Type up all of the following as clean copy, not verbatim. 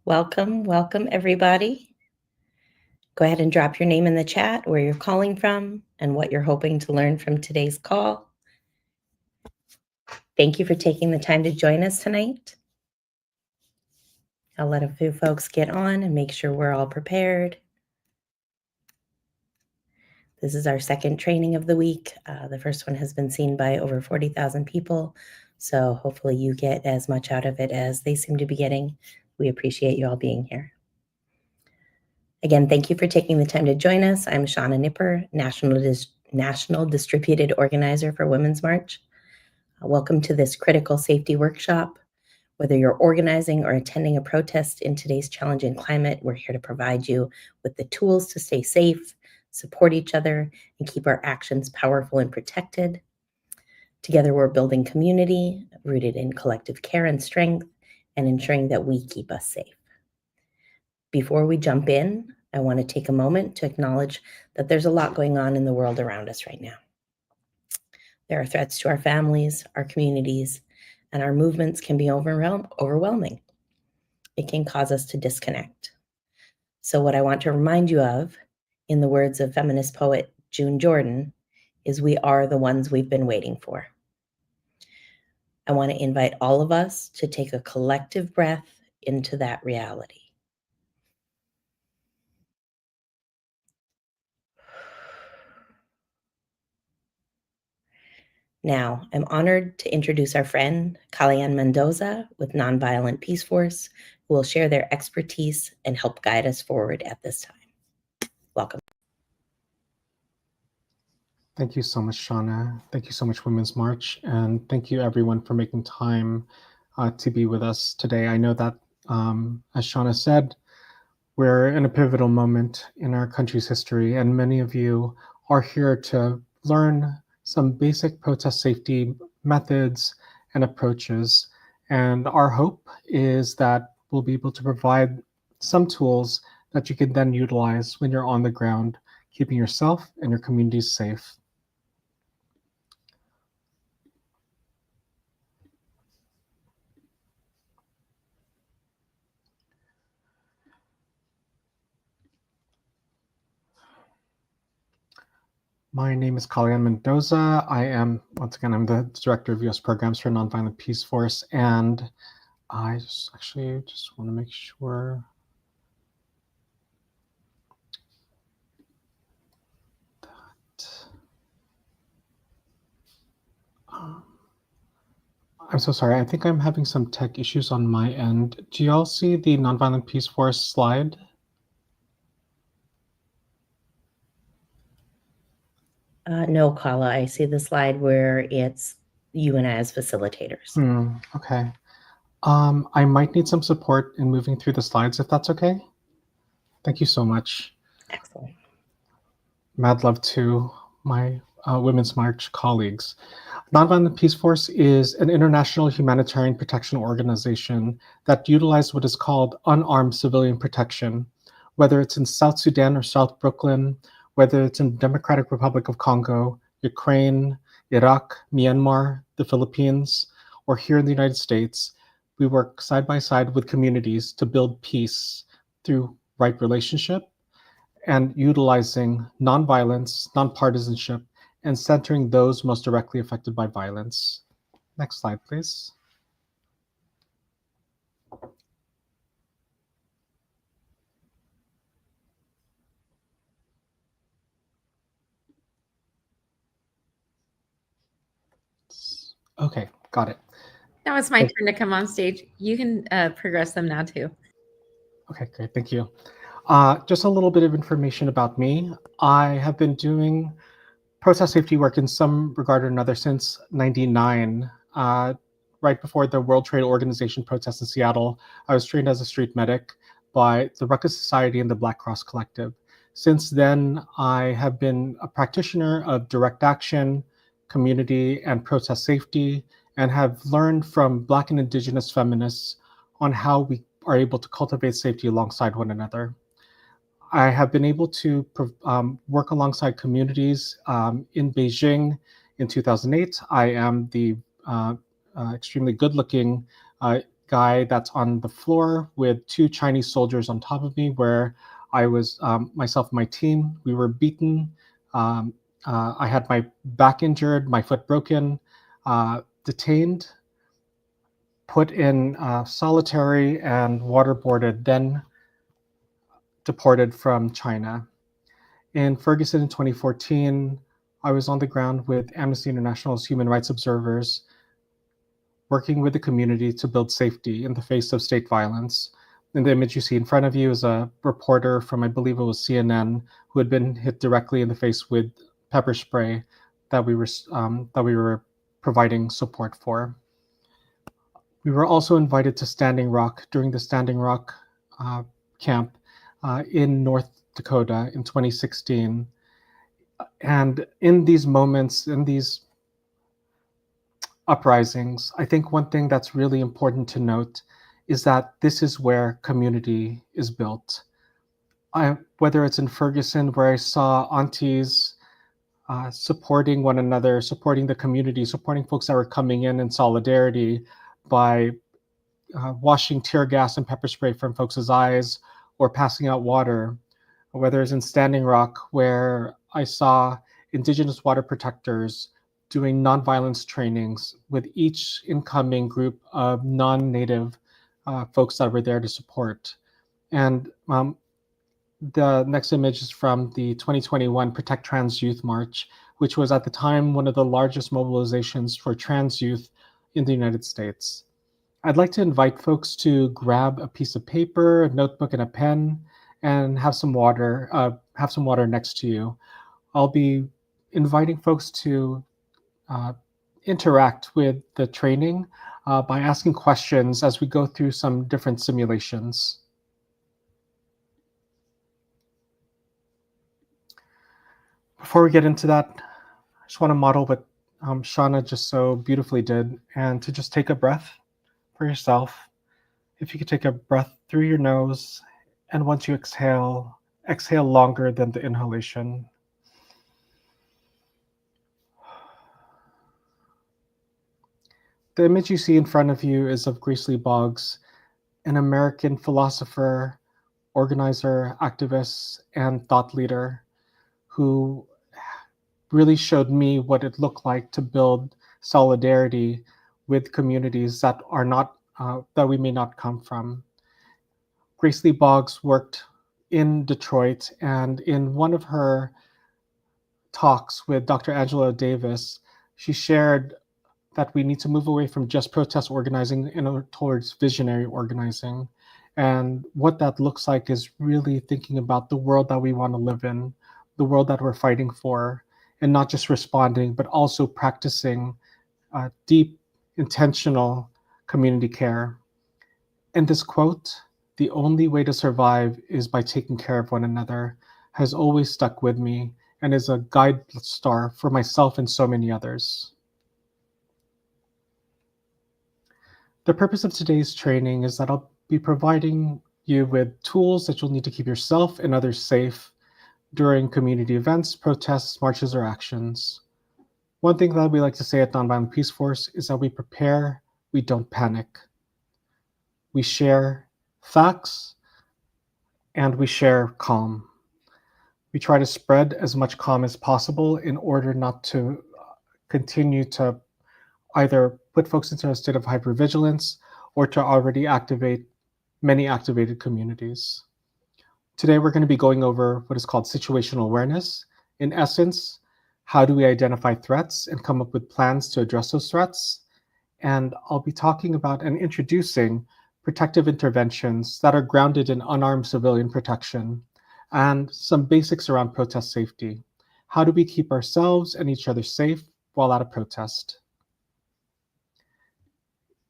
Welcome everybody. Go ahead and drop your name in the chat, where you're calling from, and what you're hoping to learn from today's call. Thank you for taking the time to join us tonight. I'll let a few folks get on and make sure we're all prepared. This is our second training of the week. The first one has been seen by over 40,000 people, so hopefully you get as much out of it as they seem to be getting. We appreciate you all being here. Again, thank you for taking the time to join us. I'm Shauna Nipper, National Distributed Organizer for Women's March. Welcome to this critical safety workshop. Whether you're organizing or attending a protest in today's challenging climate, we're here to provide you with the tools to stay safe, support each other, and keep our actions powerful and protected. Together, we're building community rooted in collective care and strength, and ensuring that we keep us safe. Before we jump in, I want to take a moment to acknowledge that there's a lot going on in the world around us right now. There are threats to our families, our communities, and our movements can be overwhelming. It can cause us to disconnect. So what I want to remind you of, in the words of feminist poet June Jordan, is we are the ones we've been waiting for. I want to invite all of us to take a collective breath into that reality. Now, I'm honored to introduce our friend, Kalian Mendoza with Nonviolent Peaceforce, who will share their expertise and help guide us forward at this time. Welcome. Thank you so much, Shauna. Thank you so much, Women's March. And thank you, everyone, for making time to be with us today. I know that, as Shauna said, we're in a pivotal moment in our country's history, and many of you are here to learn some basic protest safety methods and approaches. And our hope is that we'll be able to provide some tools that you can then utilize when you're on the ground, keeping yourself and your communities safe. My name is Kalian Mendoza. I'm the Director of U.S. Programs for Nonviolent Peaceforce, and I just want to make sure that I'm so sorry. I think I'm having some tech issues on my end. Do y'all see the Nonviolent Peaceforce slide? No, Kala, I see the slide where it's you and I as facilitators. Okay. I might need some support in moving through the slides, if that's okay. Thank you so much. Excellent. Mad love to my Women's March colleagues. Nonviolent Peaceforce is an international humanitarian protection organization that utilizes what is called unarmed civilian protection, whether it's in South Sudan or South Brooklyn, whether it's in the Democratic Republic of Congo, Ukraine, Iraq, Myanmar, the Philippines, or here in the United States. We work side by side with communities to build peace through right relationship and utilizing nonviolence, nonpartisanship, and centering those most directly affected by violence. Next slide, please. Okay, got it. Now it's my turn to come on stage. You can progress them now too. Okay, great, thank you. Just a little bit of information about me. I have been doing protest safety work in some regard or another since '99. Right before the World Trade Organization protests in Seattle, I was trained as a street medic by the Ruckus Society and the Black Cross Collective. Since then, I have been a practitioner of direct action, community, and protest safety, and have learned from Black and Indigenous feminists on how we are able to cultivate safety alongside one another. I have been able to work alongside communities in Beijing in 2008. I am the extremely good-looking guy that's on the floor with 2 Chinese soldiers on top of me, where I was, myself and my team, we were beaten. I had my back injured, my foot broken, detained, put in solitary, and waterboarded, then deported from China. In Ferguson in 2014, I was on the ground with Amnesty International's human rights observers, working with the community to build safety in the face of state violence. And the image you see in front of you is a reporter from, I believe it was CNN, who had been hit directly in the face with pepper spray that we were providing support for. We were also invited to Standing Rock during the Standing Rock camp in North Dakota in 2016. And in these moments, in these uprisings, I think one thing that's really important to note is that this is where community is built. Whether it's in Ferguson, where I saw aunties supporting one another, supporting the community, supporting folks that were coming in solidarity by washing tear gas and pepper spray from folks' eyes or passing out water, whether it's in Standing Rock, where I saw Indigenous water protectors doing nonviolence trainings with each incoming group of non-Native folks that were there to support. And the next image is from the 2021 Protect Trans Youth March, which was at the time one of the largest mobilizations for trans youth in the United States. I'd like to invite folks to grab a piece of paper, a notebook, and a pen, and have some water next to you. I'll be inviting folks to interact with the training by asking questions as we go through some different simulations. Before we get into that, I just want to model what Shauna just so beautifully did, and to just take a breath for yourself. If you could take a breath through your nose, and once you exhale, exhale longer than the inhalation. The image you see in front of you is of Grace Lee Boggs, an American philosopher, organizer, activist, and thought leader who really showed me what it looked like to build solidarity with communities that are not that we may not come from. Grace Lee Boggs worked in Detroit, and in one of her talks with Dr. Angela Davis, she shared that we need to move away from just protest organizing and towards visionary organizing. And what that looks like is really thinking about the world that we want to live in, the world that we're fighting for, and not just responding, but also practicing deep, intentional community care. And this quote, "The only way to survive is by taking care of one another," has always stuck with me and is a guide star for myself and so many others. The purpose of today's training is that I'll be providing you with tools that you'll need to keep yourself and others safe during community events, protests, marches, or actions. One thing that we like to say at Nonviolent Peaceforce is that we prepare, we don't panic. We share facts, and we share calm. We try to spread as much calm as possible in order not to continue to either put folks into a state of hypervigilance or to already activate many activated communities. Today, we're going to be going over what is called situational awareness. In essence, how do we identify threats and come up with plans to address those threats? And I'll be talking about and introducing protective interventions that are grounded in unarmed civilian protection and some basics around protest safety. How do we keep ourselves and each other safe while at a protest?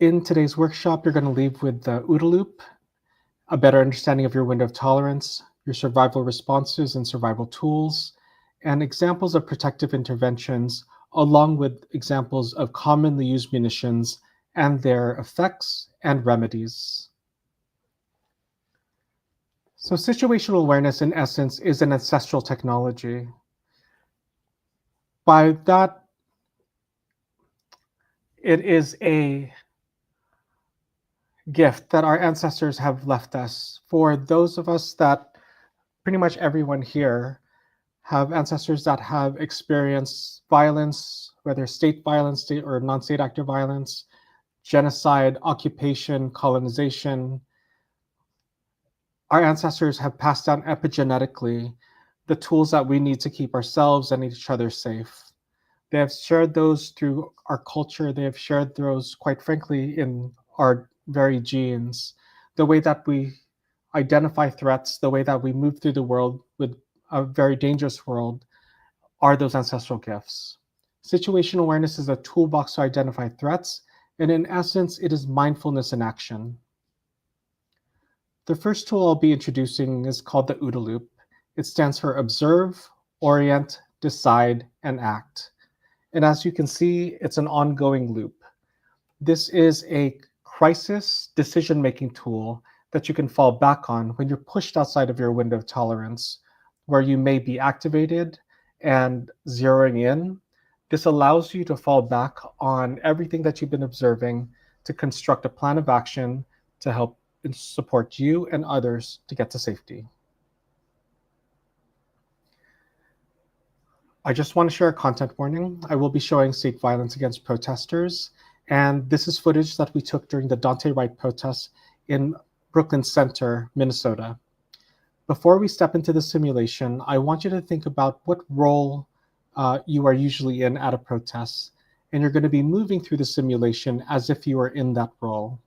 In today's workshop, you're going to leave with the OODA loop, a better understanding of your window of tolerance, your survival responses and survival tools, and examples of protective interventions, along with examples of commonly used munitions and their effects and remedies. So situational awareness, in essence, is an ancestral technology. By that, it is gift that our ancestors have left us. For those of us that, pretty much everyone here, have ancestors that have experienced violence, whether state violence state or non-state actor violence, genocide, occupation, colonization. Our ancestors have passed down epigenetically the tools that we need to keep ourselves and each other safe. They have shared those through our culture. They have shared those, quite frankly, in our very genes. The way that we identify threats, the way that we move through the world with a very dangerous world are those ancestral gifts. Situational awareness is a toolbox to identify threats, and in essence, it is mindfulness in action. The first tool I'll be introducing is called the OODA loop. It stands for observe, orient, decide, and act. And as you can see, it's an ongoing loop. This is a crisis decision-making tool that you can fall back on when you're pushed outside of your window of tolerance, where you may be activated and zeroing in. This allows you to fall back on everything that you've been observing to construct a plan of action to help support you and others to get to safety. I just want to share a content warning. I will be showing state violence against protesters, and this is footage that we took during the Dante Wright protests in Brooklyn Center, Minnesota. Before we step into the simulation, I want you to think about what role you are usually in at a protest, and you're going to be moving through the simulation as if you are in that role.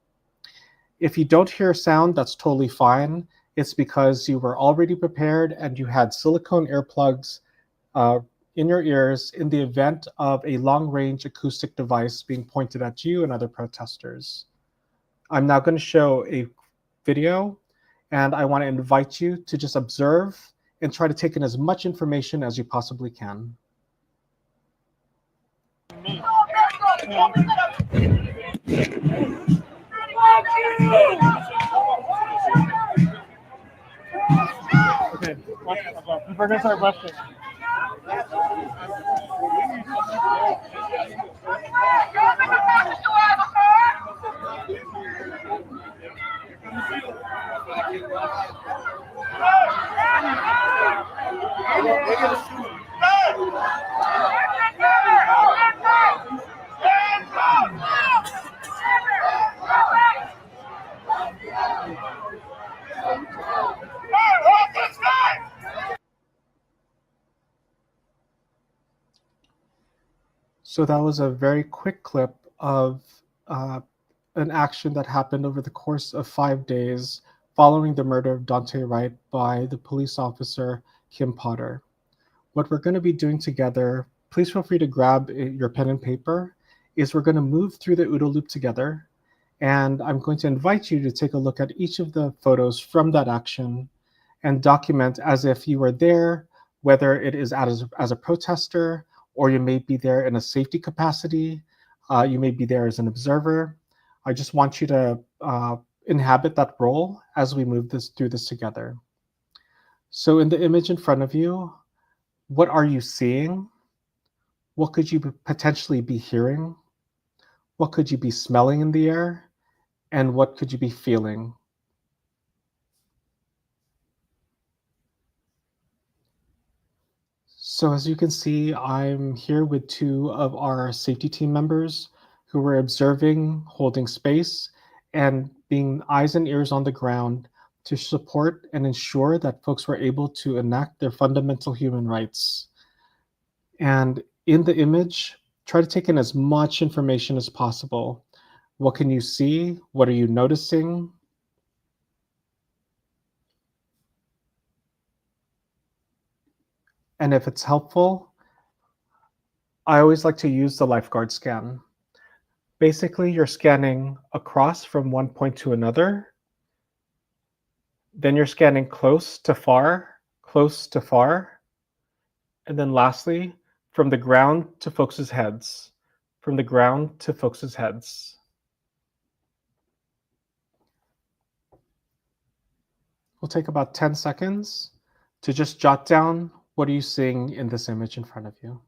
If you don't hear sound, that's totally fine. It's because you were already prepared and you had silicone earplugs in your ears in the event of a long-range acoustic device being pointed at you and other protesters. I'm now going to show a video, and I want to invite you to just observe and try to take in as much information as you possibly can. Okay, we're going to start questioning. So that was a very quick clip of an action that happened over the course of 5 days following the murder of Dante Wright by the police officer Kim Potter. What we're going to be doing together, please feel free to grab your pen and paper, is we're going to move through the OODA loop together. And I'm going to invite you to take a look at each of the photos from that action and document as if you were there, whether it is as a protester, or you may be there in a safety capacity, you may be there as an observer. I just want you to inhabit that role as we move through this together. So in the image in front of you, what are you seeing? What could you potentially be hearing? What could you be smelling in the air? And what could you be feeling? So as you can see, I'm here with 2 of our safety team members who were observing, holding space, and being eyes and ears on the ground to support and ensure that folks were able to enact their fundamental human rights. And in the image, try to take in as much information as possible. What can you see? What are you noticing? And if it's helpful, I always like to use the lifeguard scan. Basically, you're scanning across from one point to another. Then you're scanning close to far. And then lastly, from the ground to folks' heads. From the ground to folks' heads. We'll take about 10 seconds to just jot down what are you seeing in this image in front of you.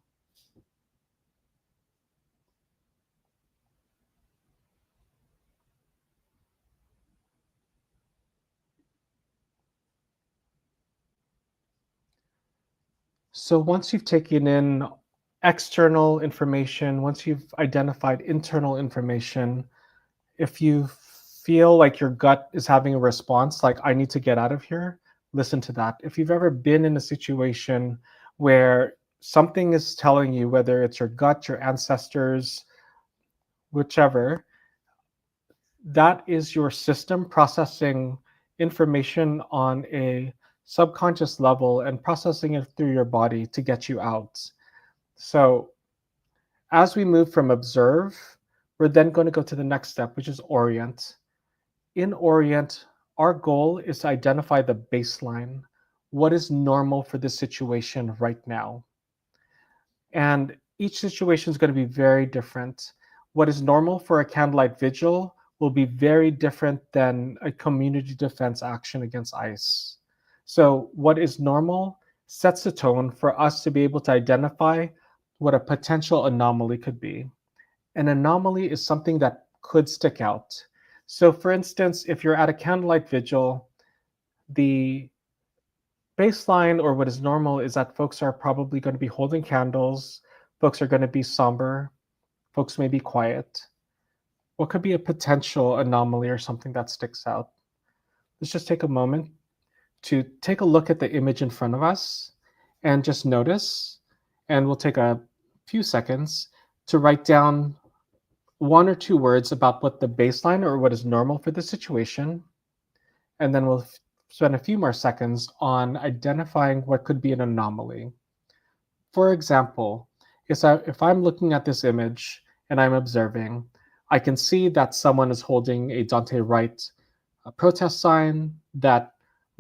So once you've taken in external information, once you've identified internal information, if you feel like your gut is having a response, like, I need to get out of here, listen to that. If you've ever been in a situation where something is telling you, whether it's your gut, your ancestors, whichever, that is your system processing information on a subconscious level and processing it through your body to get you out. So as we move from observe, we're then going to go to the next step, which is orient. In orient, our goal is to identify the baseline. What is normal for this situation right now? And each situation is going to be very different. What is normal for a candlelight vigil will be very different than a community defense action against ICE. So what is normal sets the tone for us to be able to identify what a potential anomaly could be. An anomaly is something that could stick out. So for instance, if you're at a candlelight vigil, the baseline or what is normal is that folks are probably going to be holding candles, folks are going to be somber, folks may be quiet. What could be a potential anomaly or something that sticks out? Let's just take a moment to take a look at the image in front of us and just notice. And we'll take a few seconds to write down one or two words about what the baseline or what is normal for the situation. And then we'll spend a few more seconds on identifying what could be an anomaly. For example, if I'm looking at this image and I'm observing, I can see that someone is holding a Dante Wright protest sign, that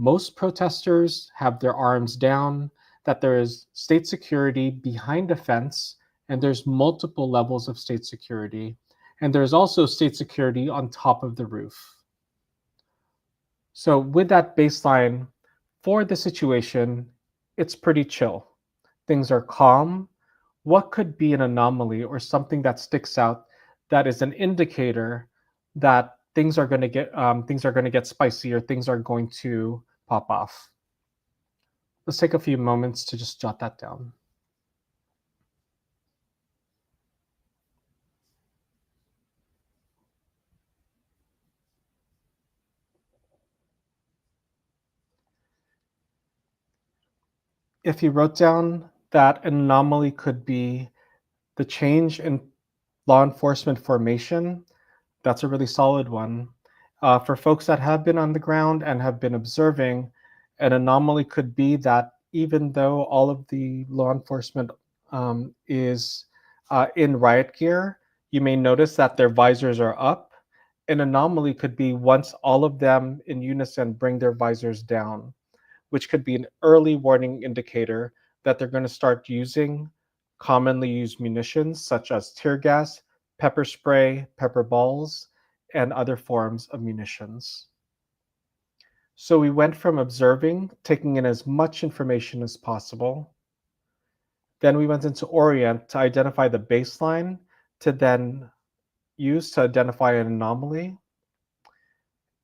most protesters have their arms down, that there is state security behind a fence, and there's multiple levels of state security. And there's also state security on top of the roof. So with that baseline for the situation, it's pretty chill. Things are calm. What could be an anomaly or something that sticks out that is an indicator that things are going to get spicy or things are going to pop off? Let's take a few moments to just jot that down. If you wrote down that an anomaly could be the change in law enforcement formation, that's a really solid one. For folks that have been on the ground and have been observing, an anomaly could be that even though all of the law enforcement is in riot gear, you may notice that their visors are up. An anomaly could be once all of them in unison bring their visors down, which could be an early warning indicator that they're going to start using commonly used munitions such as tear gas, pepper spray, pepper balls, and other forms of munitions. So we went from observing, taking in as much information as possible. Then we went into orient to identify the baseline, to then use to identify an anomaly.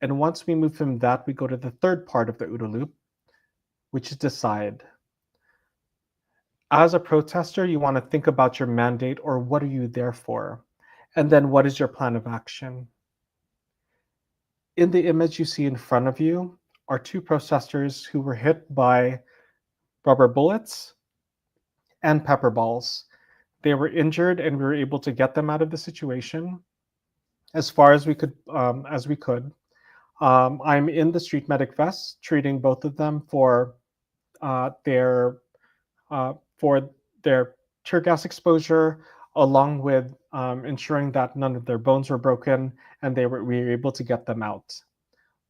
And once we move from that, we go to the third part of the OODA loop, which is decide. As a protester, you want to think about your mandate, or what are you there for? And then what is your plan of action? In the image you see in front of you are two protesters who were hit by rubber bullets and pepper balls. They were injured and we were able to get them out of the situation as far as we could. I'm in the street medic vest, treating both of them for their tear gas exposure, along with ensuring that none of their bones were broken, and we were able to get them out.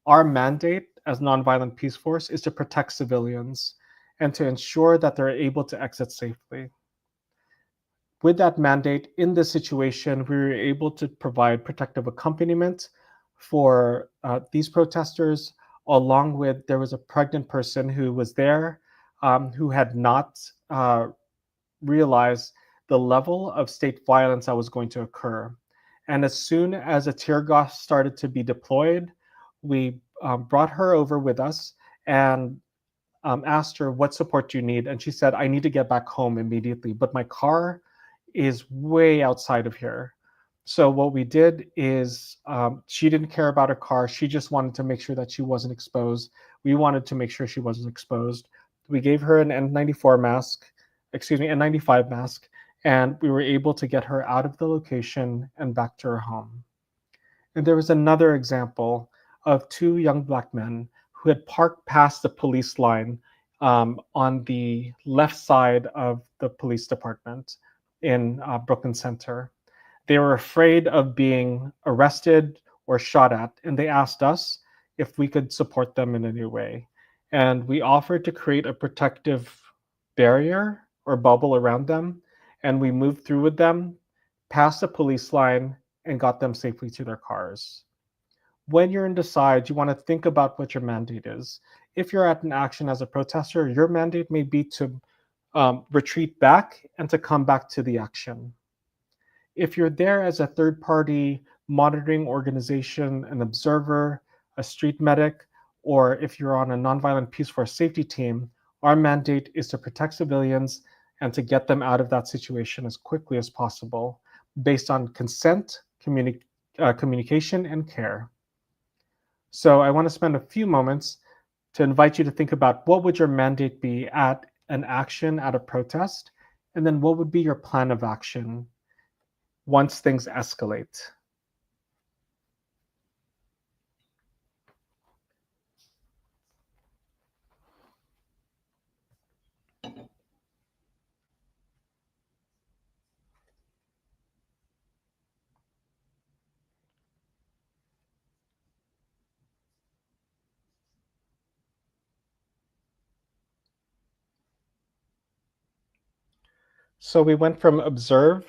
Our mandate as Nonviolent Peaceforce is to protect civilians and to ensure that they're able to exit safely. With that mandate, in this situation, we were able to provide protective accompaniment for these protesters, along with, there was a pregnant person who was there who had not realized the level of state violence that was going to occur. And as soon as a tear gas started to be deployed, we brought her over with us, and asked her, what support do you need? And she said, I need to get back home immediately, but my car is way outside of here. So what we did is she didn't care about her car. She just wanted to make sure that she wasn't exposed. We wanted to make sure she wasn't exposed. We gave her an N95 mask, and we were able to get her out of the location and back to her home. And there was another example of two young Black men who had parked past the police line on the left side of the police department in Brooklyn Center. They were afraid of being arrested or shot at, and they asked us if we could support them in any way. And we offered to create a protective barrier or bubble around them, and we moved through with them, past the police line, and got them safely to their cars. When you're in Decide, you want to think about what your mandate is. If you're at an action as a protester, your mandate may be to retreat back and to come back to the action. If you're there as a third-party monitoring organization, an observer, a street medic, or if you're on a Nonviolent Peaceforce safety team, our mandate is to protect civilians and to get them out of that situation as quickly as possible, based on consent, communication, and care. So I want to spend a few moments to invite you to think about what would your mandate be at an action, at a protest, and then what would be your plan of action once things escalate. So we went from observe,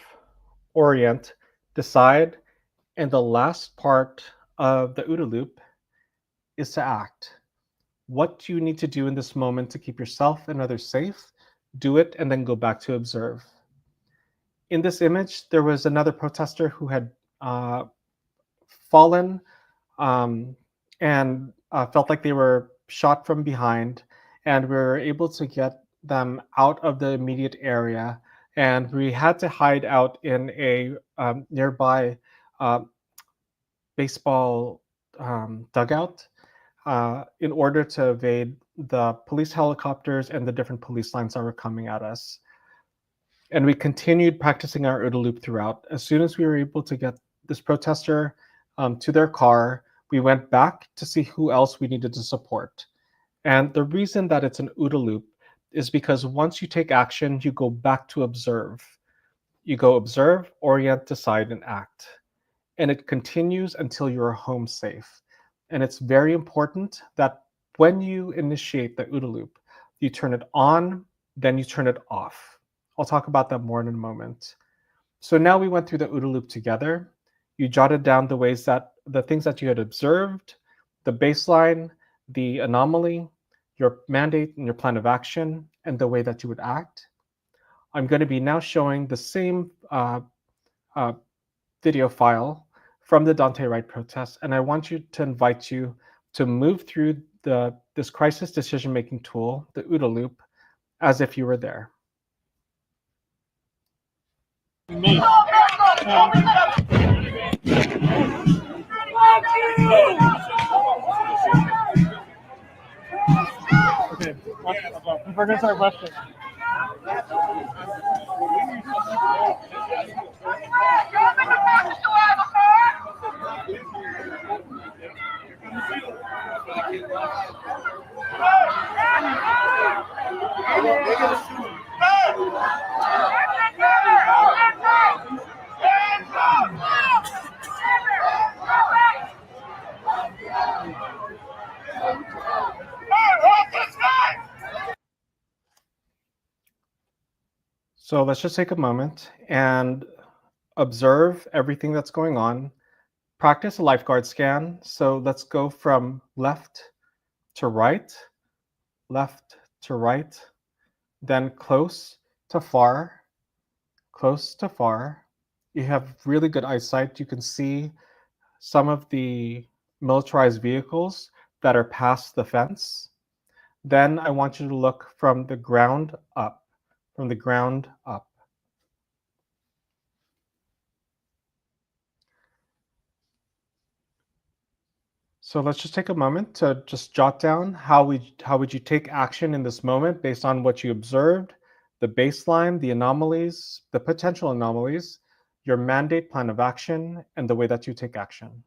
orient, decide, and the last part of the OODA loop is to act. What do you need to do in this moment to keep yourself and others safe? Do it and then go back to observe. In this image, there was another protester who had fallen and felt like they were shot from behind, and we were able to get them out of the immediate area, and we had to hide out in a nearby baseball dugout in order to evade the police helicopters and the different police lines that were coming at us. And we continued practicing our OODA loop throughout. As soon as we were able to get this protester to their car, we went back to see who else we needed to support. And the reason that it's an OODA loop is because once you take action, you go back to observe. You go observe, orient, decide, and act. And it continues until you're home safe. And it's very important that when you initiate the OODA loop, you turn it on, then you turn it off. I'll talk about that more in a moment. So now we went through the OODA loop together. You jotted down the things that you had observed, the baseline, the anomaly, your mandate and your plan of action, and the way that you would act. I'm going to be now showing the same video file from the Dante Wright protest, and I want to invite you to move through this crisis decision-making tool, the OODA loop, as if you were there. Me. Okay, we're gonna start rushing. So let's just take a moment and observe everything that's going on. Practice a lifeguard scan. So let's go from left to right, then close to far, close to far. You have really good eyesight. You can see some of the militarized vehicles that are past the fence. Then I want you to look from the ground up, from the ground up. So let's just take a moment to just jot down how would you take action in this moment based on what you observed, the baseline, the anomalies, the potential anomalies, your mandate plan of action, and the way that you take action.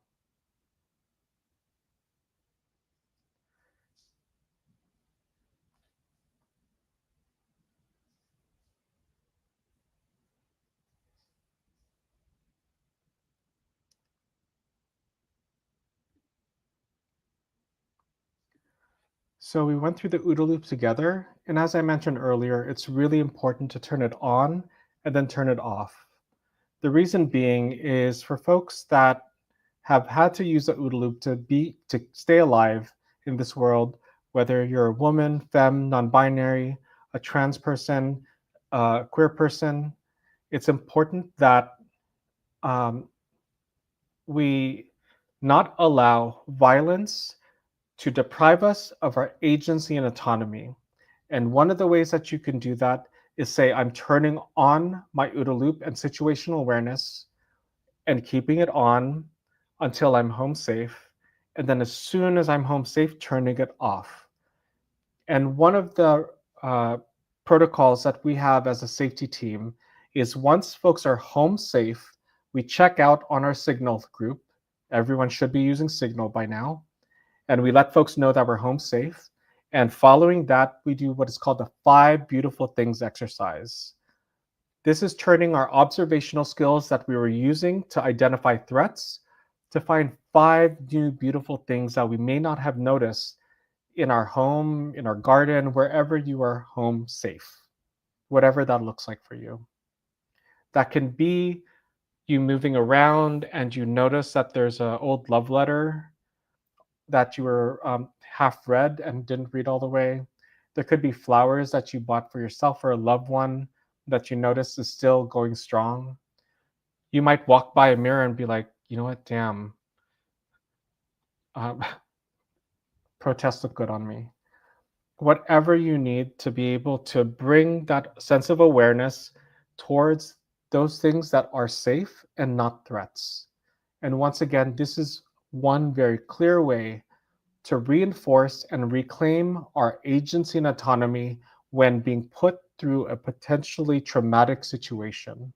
So we went through the OODA loop together, and as I mentioned earlier, it's really important to turn it on and then turn it off. The reason being is for folks that have had to use the OODA loop to stay alive in this world, whether you're a woman, femme, non-binary, a trans person, a queer person, it's important that we not allow violence to deprive us of our agency and autonomy. And one of the ways that you can do that is say, I'm turning on my OODA loop and situational awareness and keeping it on until I'm home safe. And then as soon as I'm home safe, turning it off. And one of the protocols that we have as a safety team is once folks are home safe, we check out on our Signal group. Everyone should be using Signal by now. And we let folks know that we're home safe. And following that, we do what is called the 5 beautiful things exercise. This is turning our observational skills that we were using to identify threats to find 5 new beautiful things that we may not have noticed in our home, in our garden, wherever you are home safe, whatever that looks like for you. That can be you moving around and you notice that there's an old love letter that you were half read and didn't read all the way. There could be flowers that you bought for yourself or a loved one that you notice is still going strong. You might walk by a mirror and be like, you know what, damn, protests look good on me. Whatever you need to be able to bring that sense of awareness towards those things that are safe and not threats. And once again, this is one very clear way to reinforce and reclaim our agency and autonomy when being put through a potentially traumatic situation.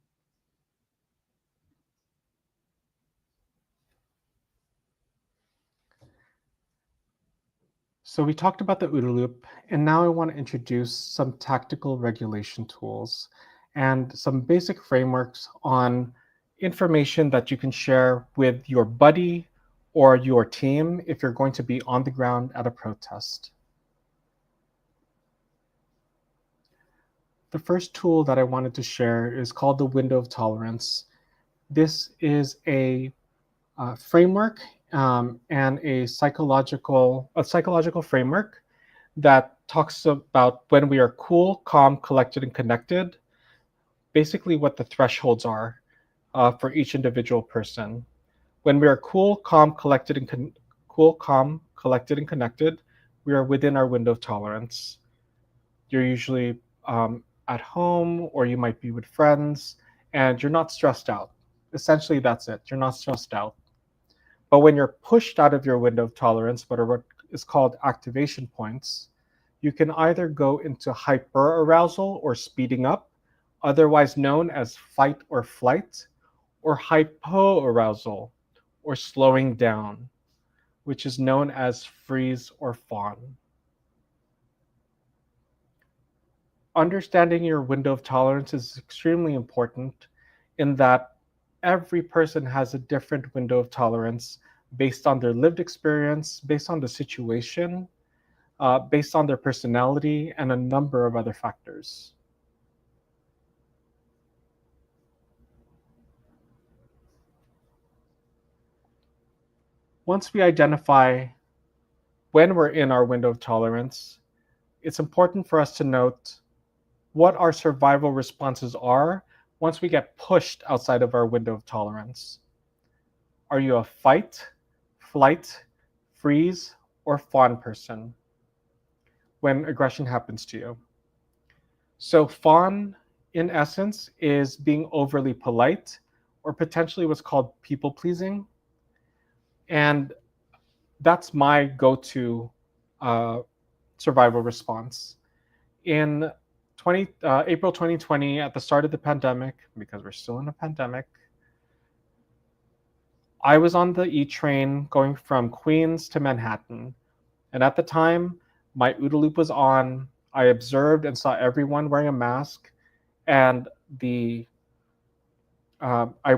So we talked about the OODA loop, and now I want to introduce some tactical regulation tools and some basic frameworks on information that you can share with your buddy or your team if you're going to be on the ground at a protest. The first tool that I wanted to share is called the window of tolerance. This is a framework and a psychological framework that talks about when we are cool, calm, collected, and connected, basically what the thresholds are for each individual person. When we are cool, calm, collected, and connected, we are within our window of tolerance. You're usually at home, or you might be with friends, and you're not stressed out. Essentially, that's it. You're not stressed out. But when you're pushed out of your window of tolerance, what is called activation points, you can either go into hyper arousal or speeding up, otherwise known as fight or flight, or hypo arousal or slowing down, which is known as freeze or fawn. Understanding your window of tolerance is extremely important in that every person has a different window of tolerance based on their lived experience, based on the situation, based on their personality, and a number of other factors. Once we identify when we're in our window of tolerance, it's important for us to note what our survival responses are once we get pushed outside of our window of tolerance. Are you a fight, flight, freeze, or fawn person? when aggression happens to you. So fawn, in essence, is being overly polite, or potentially what's called people pleasing. And that's my go-to survival response. In April 2020, at the start of the pandemic, because we're still in a pandemic, I was on the E train going from Queens to Manhattan. And at the time, my OODA loop was on. I observed and saw everyone wearing a mask. And I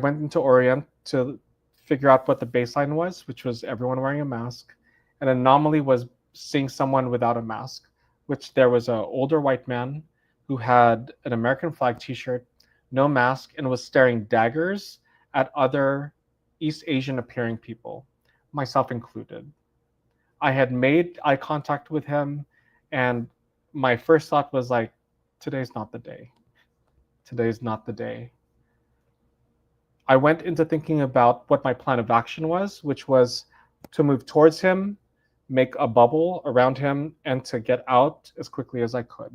went into Orient to figure out what the baseline was, which was everyone wearing a mask. An anomaly was seeing someone without a mask, which there was an older white man who had an American flag t-shirt, no mask, and was staring daggers at other East Asian appearing people, myself included. I had made eye contact with him, and my first thought was like, today's not the day. Today's not the day. I went into thinking about what my plan of action was, which was to move towards him, make a bubble around him, and to get out as quickly as I could.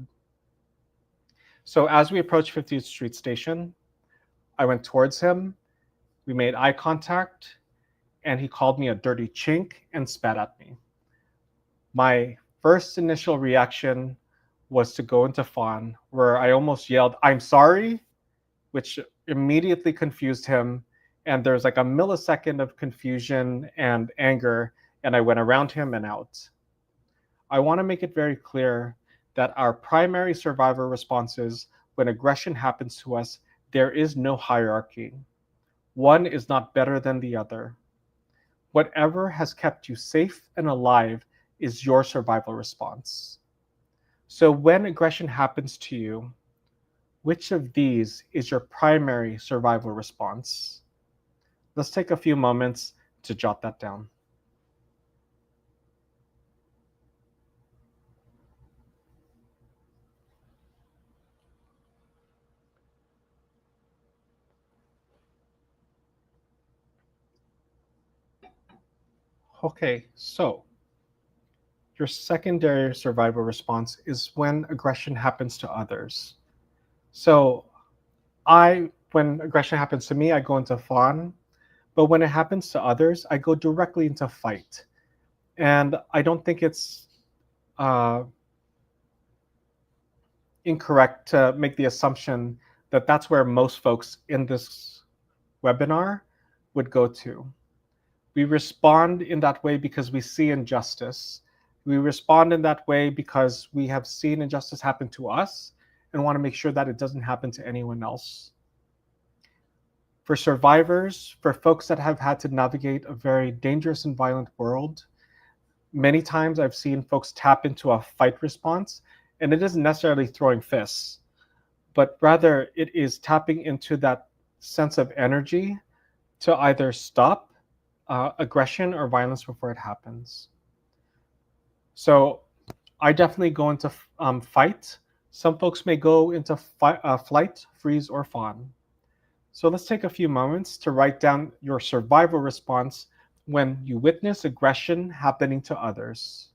So as we approached 50th Street Station, I went towards him, we made eye contact, and he called me a dirty chink and spat at me. My first initial reaction was to go into fawn, where I almost yelled, "I'm sorry," which immediately confused him. And there's like a millisecond of confusion and anger, and I went around him and out. I want to make it very clear that our primary survivor responses when aggression happens to us, there is no hierarchy. One is not better than the other. Whatever has kept you safe and alive is your survival response. So when aggression happens to you, which of these is your primary survival response? Let's take a few moments to jot that down. Okay, so your secondary survival response is when aggression happens to others. So when aggression happens to me, I go into fawn, but when it happens to others, I go directly into fight. And I don't think it's incorrect to make the assumption that that's where most folks in this webinar would go to. We respond in that way because we see injustice. We respond in that way because we have seen injustice happen to us and want to make sure that it doesn't happen to anyone else. For survivors, for folks that have had to navigate a very dangerous and violent world, many times I've seen folks tap into a fight response, and it isn't necessarily throwing fists, but rather it is tapping into that sense of energy to either stop aggression or violence before it happens. So I definitely go into fight. Some folks may go into flight, freeze, or fawn. So let's take a few moments to write down your survival response when you witness aggression happening to others.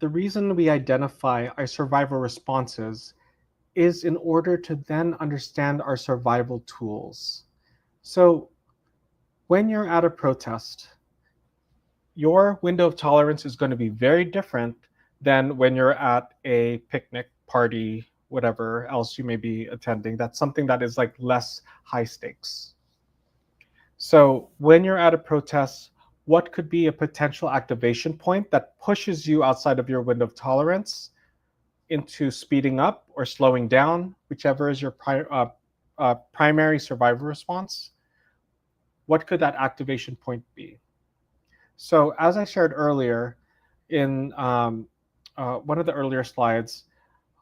The reason we identify our survival responses is in order to then understand our survival tools. So when you're at a protest, your window of tolerance is going to be very different than when you're at a picnic, party, whatever else you may be attending. That's something that is like less high stakes. So when you're at a protest, what could be a potential activation point that pushes you outside of your window of tolerance into speeding up or slowing down, whichever is your primary survival response? What could that activation point be? So as I shared earlier in one of the earlier slides,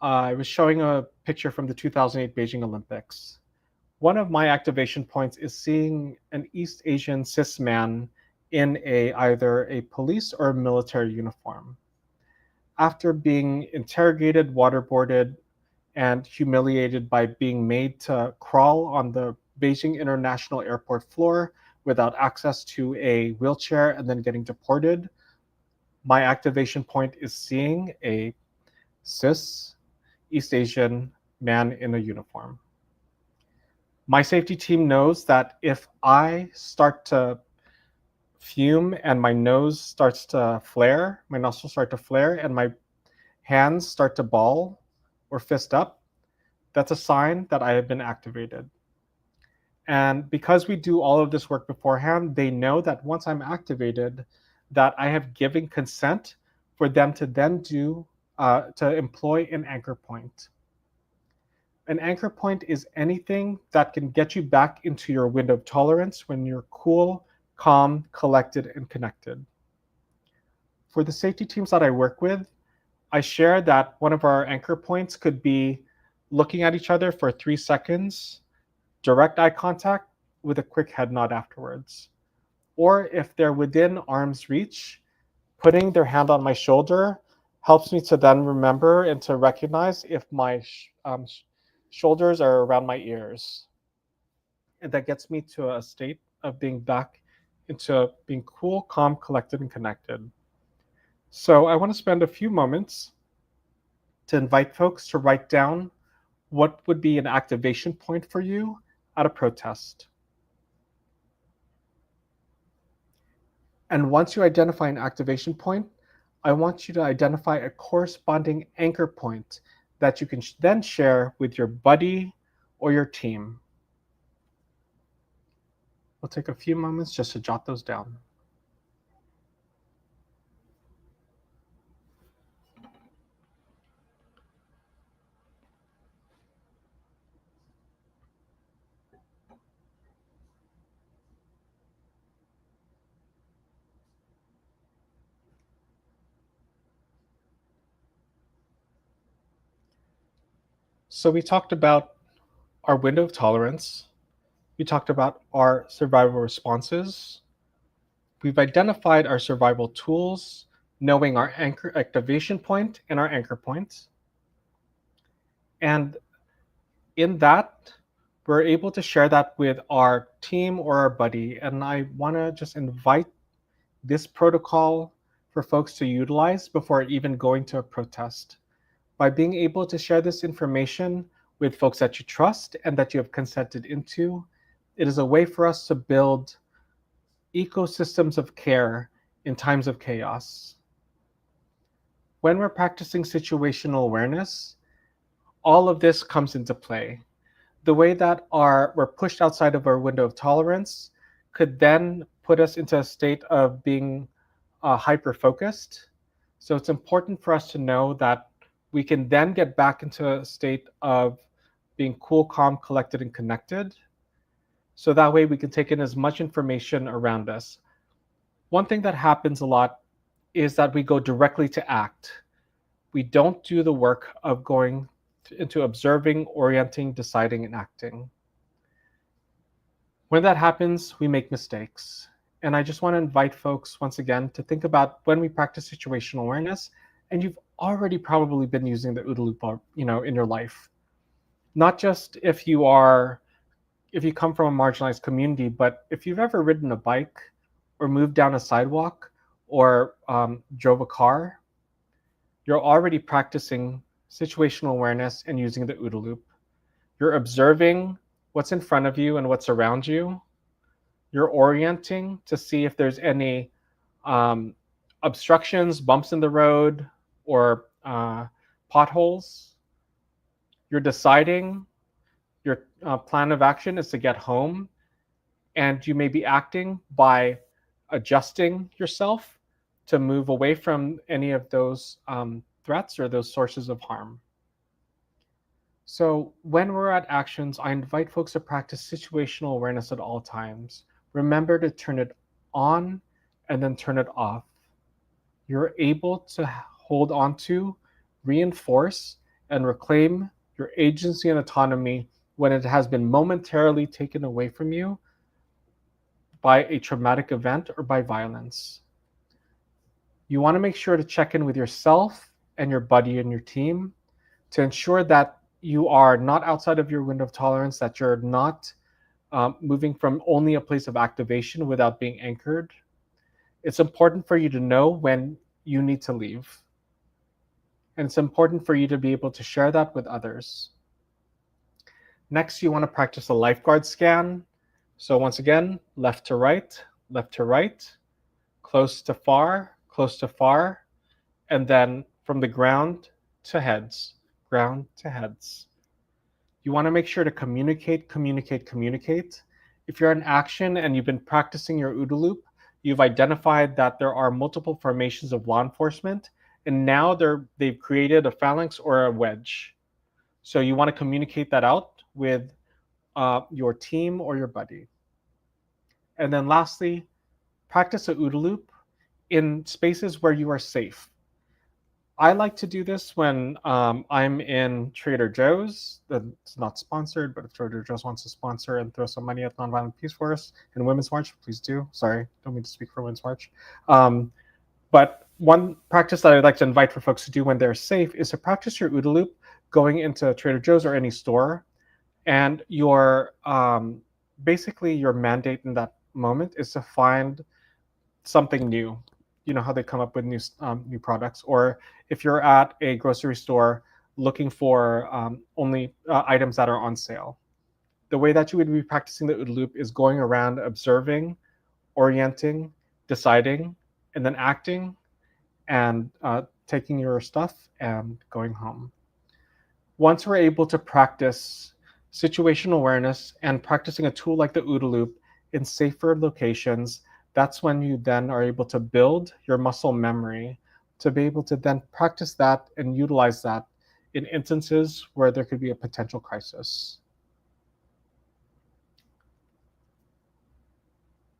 I was showing a picture from the 2008 Beijing Olympics. One of my activation points is seeing an East Asian cis man in either a police or a military uniform. after being interrogated, waterboarded, and humiliated by being made to crawl on the Beijing International Airport floor without access to a wheelchair and then getting deported, my activation point is seeing a cis East Asian man in a uniform. My safety team knows that if I start to fume and my nose starts to flare, my nostrils start to flare, and my hands start to ball or fist up, that's a sign that I have been activated. And because we do all of this work beforehand, they know that once I'm activated, that I have given consent for them to then to employ an anchor point. An anchor point is anything that can get you back into your window of tolerance when you're cool, calm, collected, and connected. For the safety teams that I work with, I share that one of our anchor points could be looking at each other for 3 seconds, direct eye contact with a quick head nod afterwards. Or if they're within arm's reach, putting their hand on my shoulder helps me to then remember and to recognize if my shoulders are around my ears. And that gets me to a state of being back into being cool, calm, collected, and connected. So I want to spend a few moments to invite folks to write down what would be an activation point for you at a protest. And once you identify an activation point, I want you to identify a corresponding anchor point that you can then share with your buddy or your team. We'll take a few moments just to jot those down. So we talked about our window of tolerance. We talked about our survival responses. We've identified our survival tools, knowing our anchor activation point and our anchor points. And in that, we're able to share that with our team or our buddy. And I want to just invite this protocol for folks to utilize before even going to a protest. By being able to share this information with folks that you trust and that you have consented into, it is a way for us to build ecosystems of care in times of chaos. When we're practicing situational awareness, all of this comes into play. The way that we're pushed outside of our window of tolerance could then put us into a state of being hyper-focused. So it's important for us to know that we can then get back into a state of being cool, calm, collected, and connected. So that way we can take in as much information around us. One thing that happens a lot is that we go directly to act. We don't do the work of going into observing, orienting, deciding, and acting. When that happens, we make mistakes. And I just want to invite folks once again to think about when we practice situational awareness, and you've already probably been using the OODA loop, in your life. Not just if you come from a marginalized community, but if you've ever ridden a bike or moved down a sidewalk or drove a car, you're already practicing situational awareness and using the OODA loop. You're observing what's in front of you and what's around you. You're orienting to see if there's any obstructions, bumps in the road, or potholes. You're deciding. Your plan of action is to get home, and you may be acting by adjusting yourself to move away from any of those threats or those sources of harm. So when we're at actions, I invite folks to practice situational awareness at all times. Remember to turn it on and then turn it off. You're able to hold on to, reinforce, and reclaim your agency and autonomy when it has been momentarily taken away from you by a traumatic event or by violence. You want to make sure to check in with yourself and your buddy and your team to ensure that you are not outside of your window of tolerance, that you're not moving from only a place of activation without being anchored. It's important for you to know when you need to leave. And it's important for you to be able to share that with others. Next, you want to practice a lifeguard scan. So once again, left to right, close to far, and then from the ground to heads, ground to heads. You want to make sure to communicate. If you're in action and you've been practicing your OODA loop, you've identified that there are multiple formations of law enforcement, and now they've created a phalanx or a wedge. So you want to communicate that out with your team or your buddy. And then lastly, practice a OODA loop in spaces where you are safe. I like to do this when I'm in Trader Joe's. It's not sponsored, but if Trader Joe's wants to sponsor and throw some money at Nonviolent Peaceforce and Women's March, please do. Sorry, don't mean to speak for Women's March. But one practice that I'd like to invite for folks to do when they're safe is to practice your OODA loop going into Trader Joe's or any store. And your basically your mandate in that moment is to find something new. You know how they come up with new products, or if you're at a grocery store looking for only items that are on sale. The way that you would be practicing the OODA loop is going around observing, orienting, deciding, and then acting, and taking your stuff and going home. Once we're able to practice situational awareness and practicing a tool like the OODA loop in safer locations, that's when you then are able to build your muscle memory to be able to then practice that and utilize that in instances where there could be a potential crisis.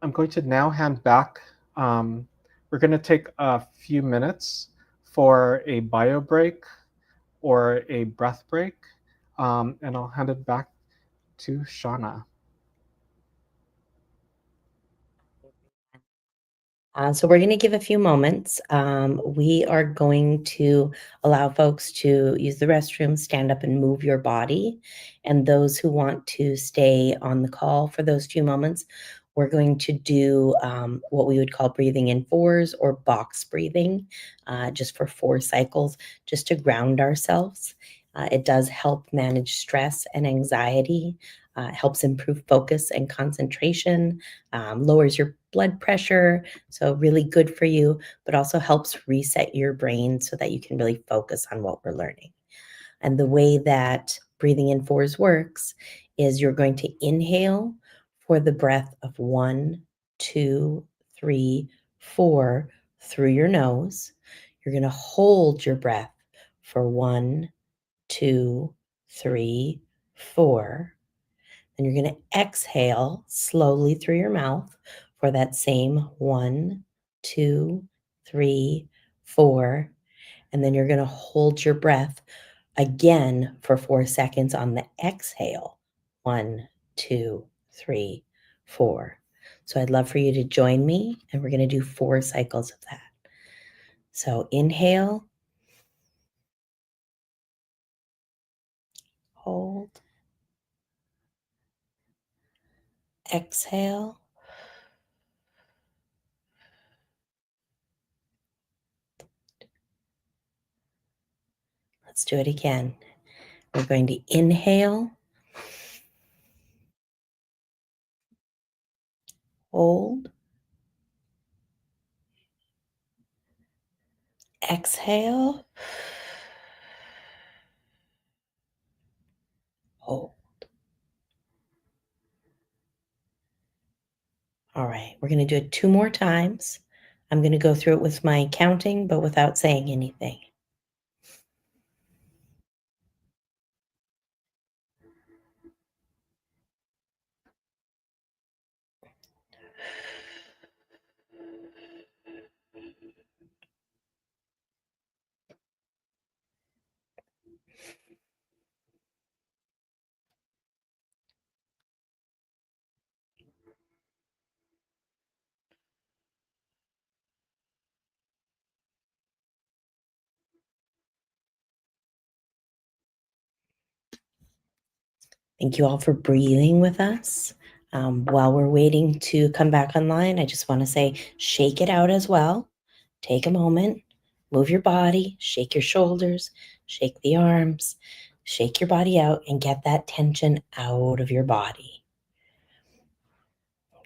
I'm going to now hand back. We're going to take a few minutes for a bio break or a breath break, and I'll hand it back to Shauna. So we're going to give a few moments. We are going to allow folks to use the restroom, stand up and move your body. And those who want to stay on the call for those few moments, we're going to do what we would call breathing in fours or box breathing, just for 4 cycles, just to ground ourselves. It does help manage stress and anxiety, helps improve focus and concentration, lowers your blood pressure. So really good for you, but also helps reset your brain so that you can really focus on what we're learning. And the way that breathing in fours works is you're going to inhale for the breath of 1, 2, 3, 4 through your nose. You're going to hold your breath for 1, 2, 3, 4. And you're going to exhale slowly through your mouth for that same 1, 2, 3, 4. And then you're going to hold your breath again for 4 seconds on the exhale. 1, 2, 3, 4. So I'd love for you to join me, and we're going to do 4 cycles of that. So inhale, hold, exhale, let's do it again. We're going to inhale, hold, exhale, hold. All right, we're going to do it 2 more times. I'm going to go through it with my counting, but without saying anything. Thank you all for breathing with us. While we're waiting to come back online, I just want to say, shake it out as well. Take a moment, move your body, shake your shoulders, shake the arms, shake your body out, and get that tension out of your body.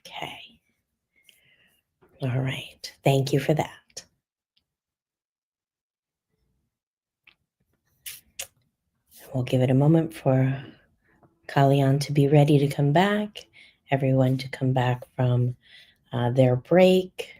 Okay. All right. Thank you for that. We'll give it a moment for Kalyan to be ready to come back, everyone to come back from their break.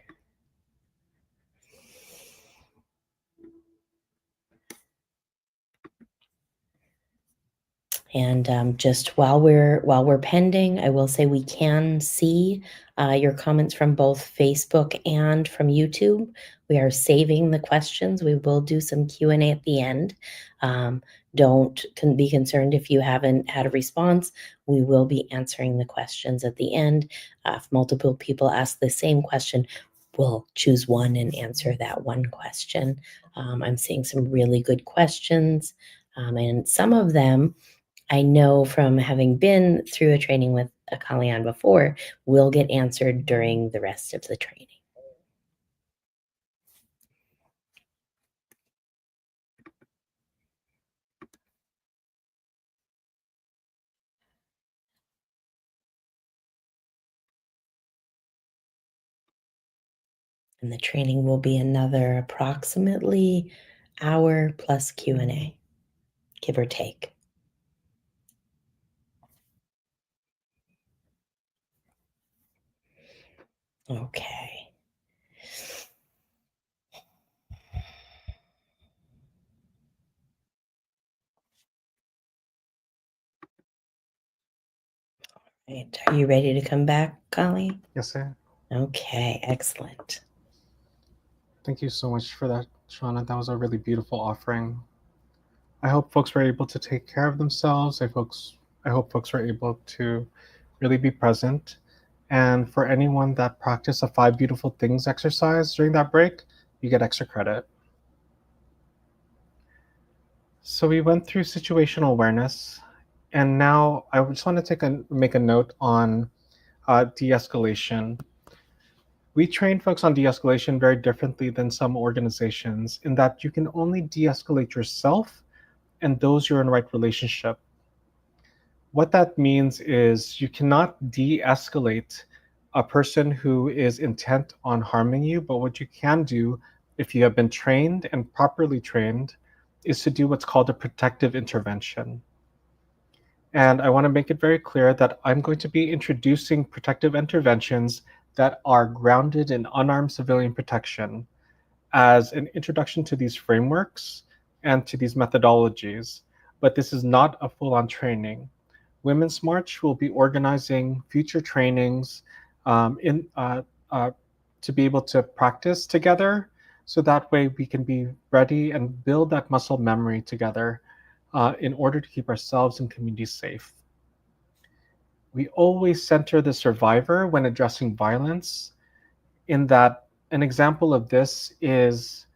And just while we're pending, I will say we can see your comments from both Facebook and from YouTube. We are saving the questions. We will do some Q&A at the end. Don't be concerned if you haven't had a response. We will be answering the questions at the end. If multiple people ask the same question, we'll choose one and answer that one question. I'm seeing some really good questions, and some of them I know from having been through a training with a Kalyan before will get answered during the rest of the training. And the training will be another approximately hour plus Q&A, give or take. Okay. Right. Are you ready to come back, Kali? Yes, I am. Okay, excellent. Thank you so much for that, Shauna. That was a really beautiful offering. I hope folks were able to take care of themselves. I hope folks were able to really be present. And for anyone that practiced a 5 beautiful things exercise during that break, you get extra credit. So we went through situational awareness, and now I just want to make a note on de-escalation. We train folks on de-escalation very differently than some organizations in that you can only de-escalate yourself and those you're in right relationship. What that means is you cannot de-escalate a person who is intent on harming you, but what you can do if you have been trained and properly trained is to do what's called a protective intervention. And I want to make it very clear that I'm going to be introducing protective interventions that are grounded in unarmed civilian protection as an introduction to these frameworks and to these methodologies. But this is not a full-on training. Women's March will be organizing future trainings to be able to practice together, so that way we can be ready and build that muscle memory together in order to keep ourselves and communities safe. We always center the survivor when addressing violence, in that an example of this is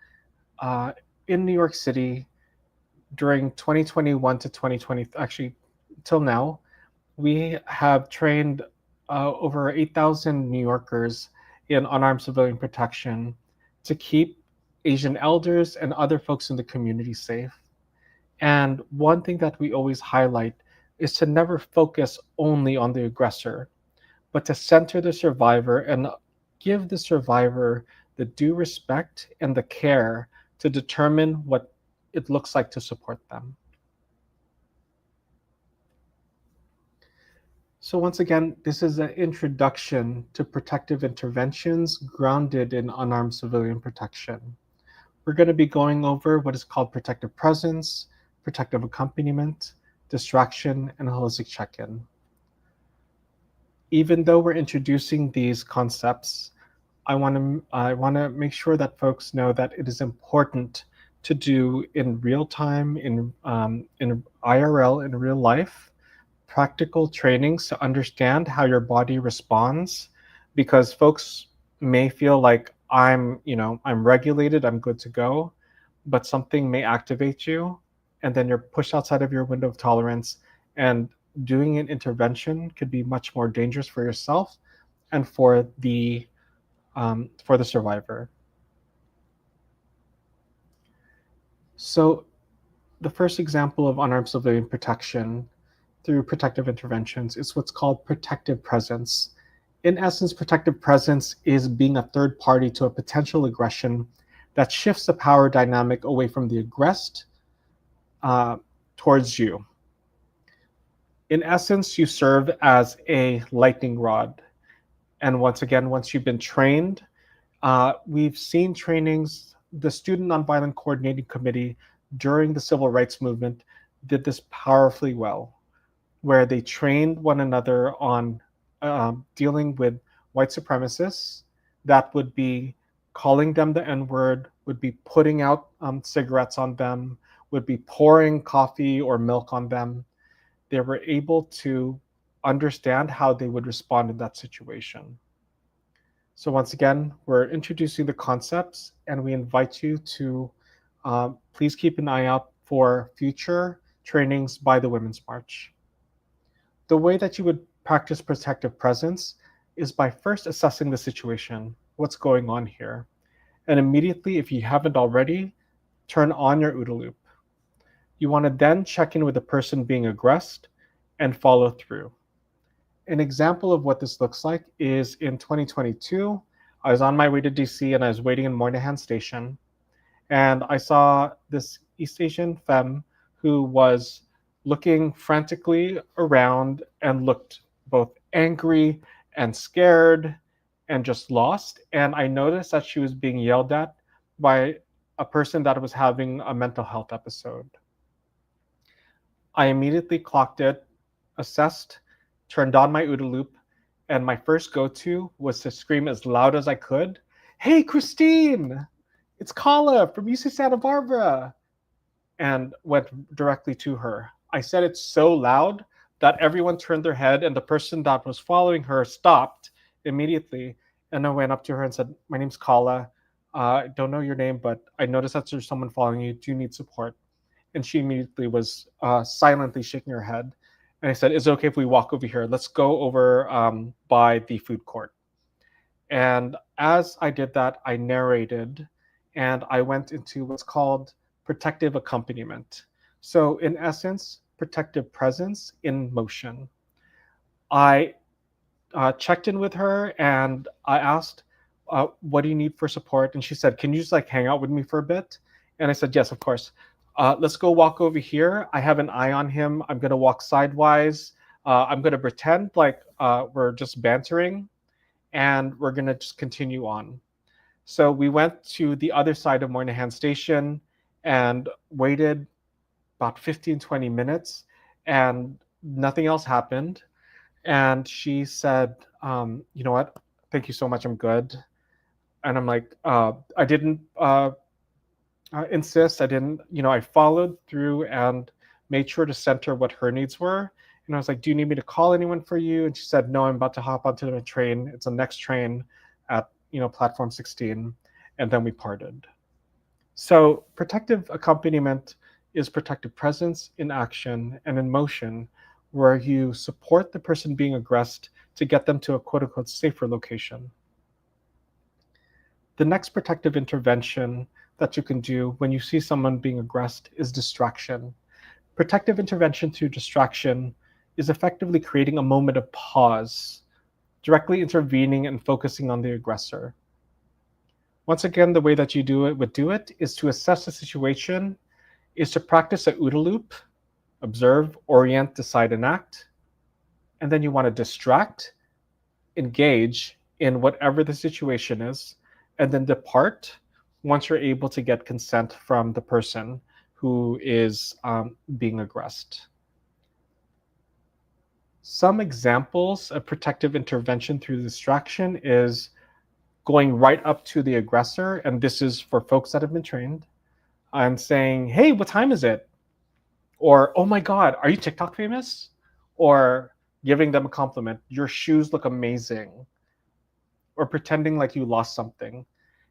in New York City during 2021 to 2020, actually till now, we have trained over 8,000 New Yorkers in unarmed civilian protection to keep Asian elders and other folks in the community safe. And one thing that we always highlight is to never focus only on the aggressor, but to center the survivor and give the survivor the due respect and the care to determine what it looks like to support them. So once again, this is an introduction to protective interventions grounded in unarmed civilian protection. We're going to be going over what is called protective presence, protective accompaniment, distraction, and holistic check-in. Even though we're introducing these concepts, I want to make sure that folks know that it is important to do in real time, in IRL, in real life, practical trainings to understand how your body responds, because folks may feel like I'm regulated, I'm good to go, but something may activate you and then you're pushed outside of your window of tolerance. And doing an intervention could be much more dangerous for yourself and for the survivor. So the first example of unarmed civilian protection through protective interventions is what's called protective presence. In essence, protective presence is being a third party to a potential aggression that shifts the power dynamic away from the aggressed towards you. In essence, you serve as a lightning rod. And once again, once you've been trained, we've seen trainings, the Student Nonviolent Coordinating Committee during the Civil Rights Movement did this powerfully well, where they trained one another on dealing with white supremacists that would be calling them the N-word, would be putting out cigarettes on them, would be pouring coffee or milk on them. They were able to understand how they would respond in that situation. So once again, we're introducing the concepts, and we invite you to please keep an eye out for future trainings by the Women's March. The way that you would practice protective presence is by first assessing the situation, what's going on here. And immediately, if you haven't already, turn on your OODA loop. You want to then check in with the person being aggressed and follow through. An example of what this looks like is in 2022, I was on my way to DC and I was waiting in Moynihan Station, and I saw this East Asian femme who was looking frantically around and looked both angry and scared and just lost. And I noticed that she was being yelled at by a person that was having a mental health episode. I immediately clocked it, assessed, turned on my OODA loop, and my first go-to was to scream as loud as I could, "Hey, Christine, it's Kala from UC Santa Barbara," and went directly to her. I said it so loud that everyone turned their head, and the person that was following her stopped immediately. And I went up to her and said, "My name's Kala. I don't know your name, but I noticed that there's someone following you. Do you need support?" And she immediately was silently shaking her head. And I said, "Is it okay if we walk over here? Let's go over by the food court." And as I did that, I narrated, and I went into what's called protective accompaniment. So in essence, protective presence in motion. I checked in with her and I asked, "What do you need for support?" And she said, "Can you just like hang out with me for a bit?" And I said, "Yes, of course. Let's go walk over here. I have an eye on him. I'm going to walk sidewise. I'm going to pretend like we're just bantering, and we're going to just continue on." So we went to the other side of Moynihan Station and waited about 15, 20 minutes, and nothing else happened. And she said, "You know what? Thank you so much. I'm good." And I'm like, I didn't insist. I didn't, I followed through and made sure to center what her needs were. And I was like, "Do you need me to call anyone for you?" And she said, "No, I'm about to hop onto the train. It's the next train at, platform 16. And then we parted. So protective accompaniment is protective presence in action and in motion, where you support the person being aggressed to get them to a quote unquote safer location. The next protective intervention that you can do when you see someone being aggressed is distraction. Protective intervention through distraction is effectively creating a moment of pause, directly intervening and focusing on the aggressor. Once again, the way that you do it is to assess the situation, is to practice a OODA loop, observe, orient, decide, and act. And then you want to distract, engage in whatever the situation is, and then depart once you're able to get consent from the person who is being aggressed. Some examples of protective intervention through distraction is going right up to the aggressor, and this is for folks that have been trained, and saying, "Hey, what time is it?" Or, "Oh my God, are you TikTok famous?" Or giving them a compliment, "Your shoes look amazing." Or pretending like you lost something.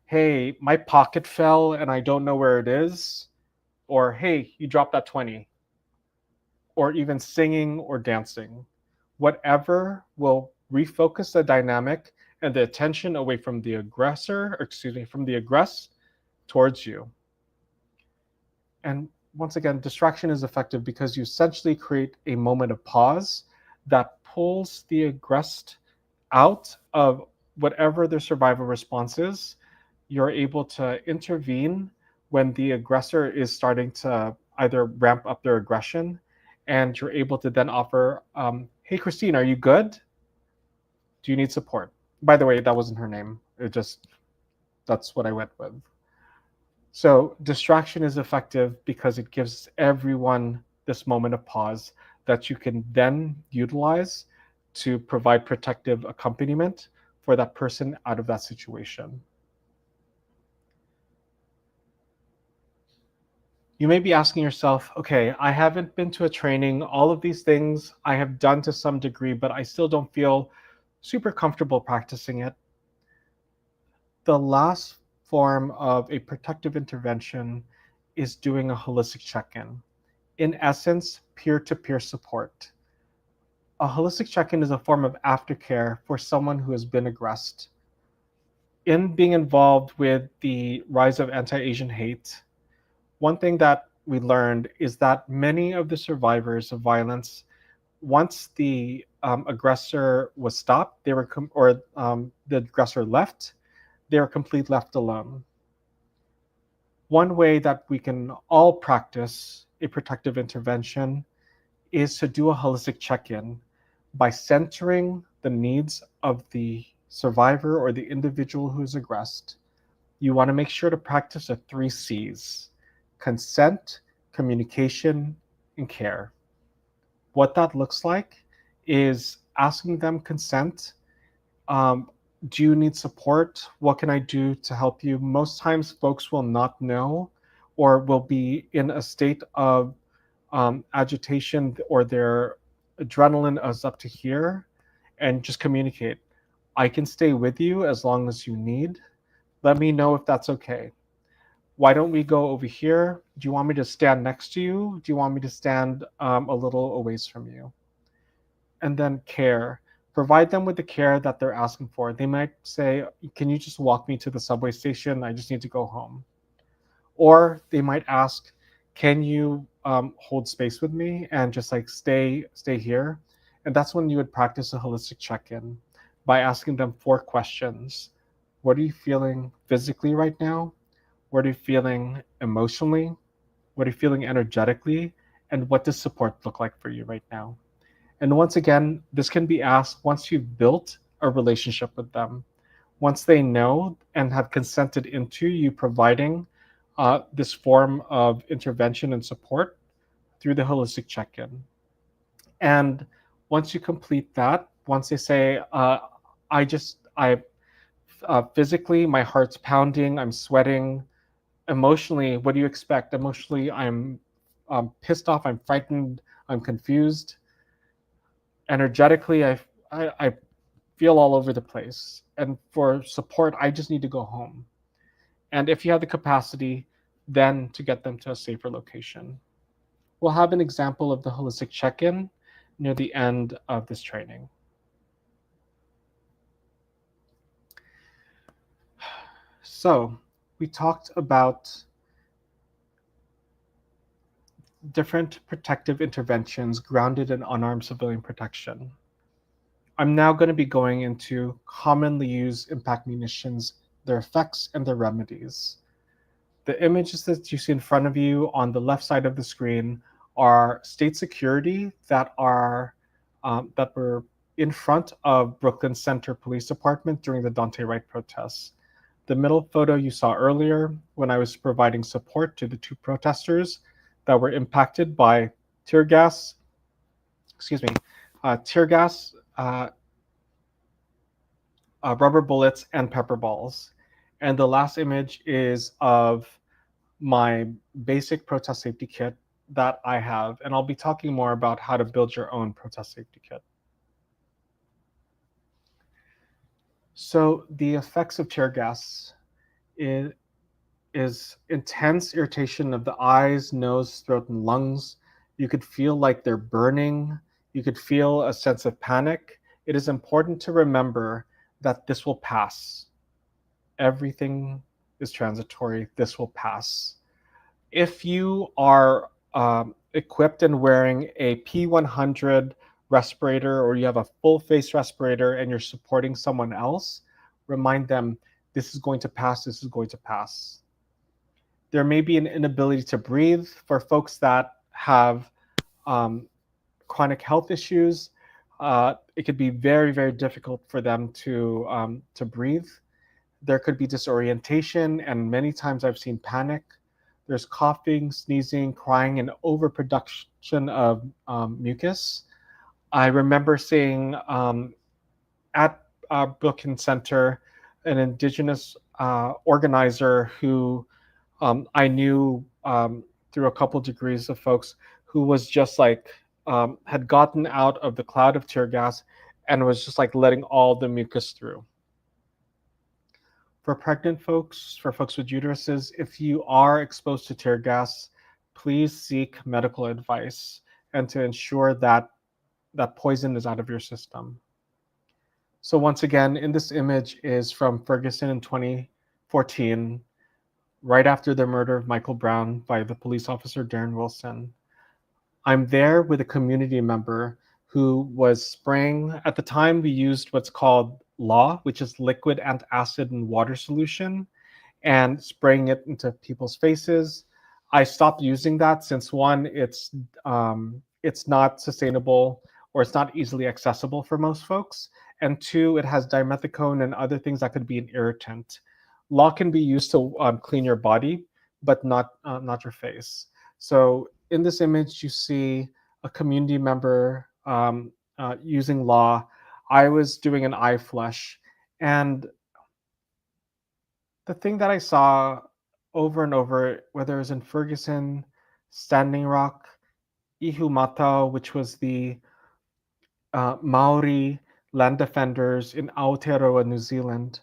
"Hey, my pocket fell and I don't know where it is." Or, "Hey, you dropped that 20. or even singing or dancing. Whatever will refocus the dynamic and the attention away from the aggressor, or excuse me, from the aggressed towards you. And once again, distraction is effective because you essentially create a moment of pause that pulls the aggressed out of whatever their survival response is. You're able to intervene when the aggressor is starting to either ramp up their aggression, and you're able to then offer, hey, Christine, are you good? Do you need support? By the way, that wasn't her name. That's what I went with. So distraction is effective because it gives everyone this moment of pause that you can then utilize to provide protective accompaniment for that person out of that situation. You may be asking yourself, okay, I haven't been to a training. All of these things I have done to some degree, but I still don't feel super comfortable practicing it. The last form of a protective intervention is doing a holistic check-in. In essence, peer-to-peer support. A holistic check-in is a form of aftercare for someone who has been aggressed. In being involved with the rise of anti-Asian hate, one thing that we learned is that many of the survivors of violence, once the aggressor was stopped, the aggressor left, they were completely left alone. One way that we can all practice a protective intervention is to do a holistic check-in by centering the needs of the survivor or the individual who's aggressed. You want to make sure to practice the 3 C's: consent, communication, and care. What that looks like is asking them consent. Do you need support? What can I do to help you? Most times folks will not know or will be in a state of agitation, or their adrenaline is up to here, and just communicate. I can stay with you as long as you need. Let me know if that's okay. Why don't we go over here? Do you want me to stand next to you? Do you want me to stand a little away from you? And then care. Provide them with the care that they're asking for. They might say, can you just walk me to the subway station? I just need to go home. Or they might ask, can you hold space with me and just like stay here? And that's when you would practice a holistic check-in by asking them 4 questions. What are you feeling physically right now? What are you feeling emotionally? What are you feeling energetically? And what does support look like for you right now? And once again, this can be asked once you've built a relationship with them. Once they know and have consented into you providing this form of intervention and support through the holistic check-in. And once you complete that, once they say, physically, my heart's pounding, I'm sweating. Emotionally, what do you expect? Emotionally, I'm pissed off, I'm frightened, I'm confused. Energetically, I feel all over the place. And for support, I just need to go home. And if you have the capacity, then to get them to a safer location. We'll have an example of the holistic check-in near the end of this training. So we talked about different protective interventions grounded in unarmed civilian protection. I'm now going to be going into commonly used impact munitions, their effects, and their remedies. The images that you see in front of you on the left side of the screen are state security that were in front of Brooklyn Center Police Department during the Dante Wright protests. The middle photo you saw earlier when I was providing support to the 2 protesters that were impacted by tear gas, rubber bullets, and pepper balls. And the last image is of my basic protest safety kit that I have, and I'll be talking more about how to build your own protest safety kit. So the effects of tear gas is intense irritation of the eyes, nose, throat, and lungs, You could feel like they're burning. You could feel a sense of panic. It is important to remember that this will pass. Everything is transitory. This will pass. If you are equipped and wearing a P100 respirator, or you have a full face respirator and you're supporting someone else, remind them this is going to pass, this is going to pass. There may be an inability to breathe for folks that have chronic health issues. It could be very, very difficult for them to breathe. There could be disorientation, and many times I've seen panic. There's coughing, sneezing, crying, and overproduction of mucus. I remember seeing at Brooklyn Center an Indigenous organizer who I knew through a couple degrees of folks who was just like, had gotten out of the cloud of tear gas and was just like letting all the mucus through. For pregnant folks, for folks with uteruses, if you are exposed to tear gas, please seek medical advice and to ensure that that poison is out of your system. So once again, in this image is from Ferguson in 2014, right after the murder of Michael Brown by the police officer Darren Wilson. I'm there with a community member who was spraying. At the time, we used what's called LAW, which is liquid antacid and water solution, and spraying it into people's faces. I stopped using that since one, it's not sustainable, or it's not easily accessible for most folks, and two, it has dimethicone and other things that could be an irritant. LAW can be used to clean your body, but not your face. So in this image, you see a community member using LAW. I was doing an eye flush, and the thing that I saw over and over, whether it was in Ferguson, Standing Rock, Ihumata, which was the Maori land defenders in Aotearoa, New Zealand,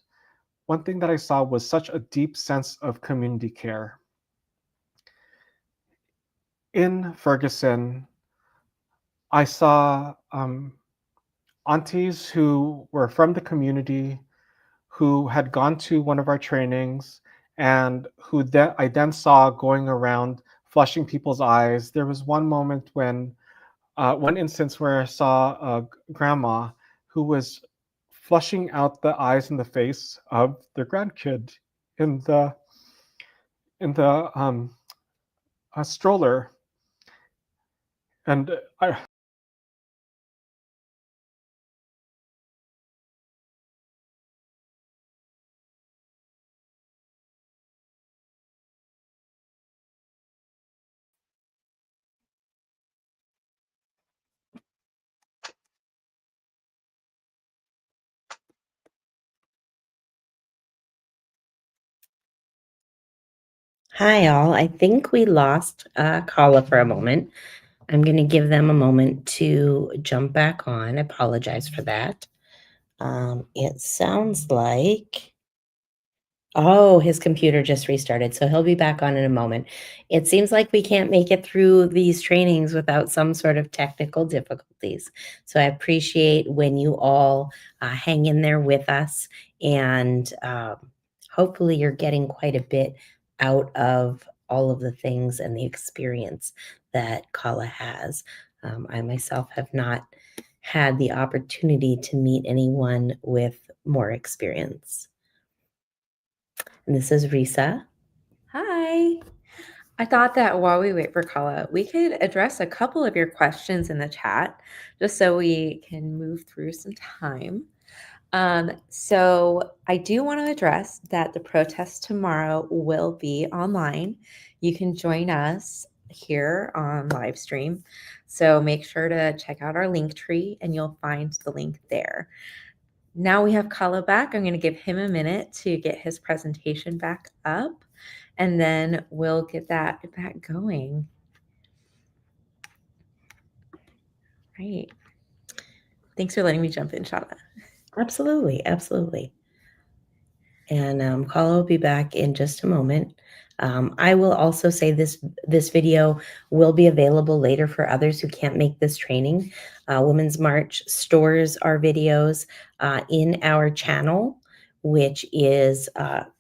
one thing that I saw was such a deep sense of community care. In Ferguson, I saw aunties who were from the community, who had gone to one of our trainings, and who I then saw going around flushing people's eyes. There was one moment when, one instance where I saw a grandma who was flushing out the eyes and the face of their grandkid in the stroller. And Hi, all. I think we lost Kala for a moment. I'm going to give them a moment to jump back on. I apologize for that. It sounds like... Oh, his computer just restarted, so he'll be back on in a moment. It seems like we can't make it through these trainings without some sort of technical difficulties. So I appreciate when you all hang in there with us, and hopefully you're getting quite a bit out of all of the things and the experience that Kala has. I myself have not had the opportunity to meet anyone with more experience. And this is Risa. Hi. I thought that while we wait for Kala, we could address a couple of your questions in the chat just so we can move through some time. So I do want to address that the protest tomorrow will be online. You can join us here on live stream. So make sure to check out our link tree and you'll find the link there. Now we have Kala back. I'm going to give him a minute to get his presentation back up, and then we'll get that back going. Right. Thanks for letting me jump in, Shana. Absolutely, absolutely. And Kala will be back in just a moment. I will also say this video will be available later for others who can't make this training. Women's March stores our videos in our channel, which is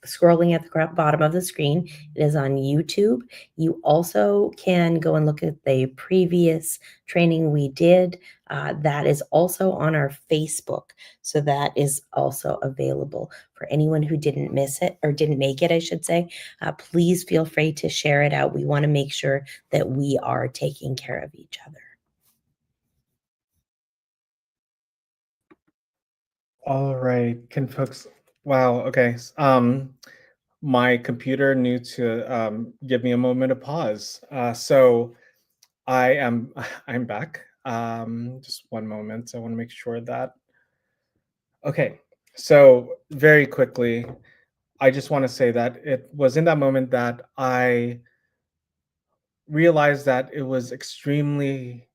scrolling at the bottom of the screen. It is on YouTube. You also can go and look at the previous training we did. That is also on our Facebook. So that is also available for anyone who didn't miss it or didn't make it, I should say. Please feel free to share it out. We want to make sure that we are taking care of each other. All right, can folks, wow, okay. My computer knew to give me a moment of pause. So I'm back. Just one moment. I want to make sure that, okay. So very quickly, I just want to say that it was in that moment that I realized that it was extremely,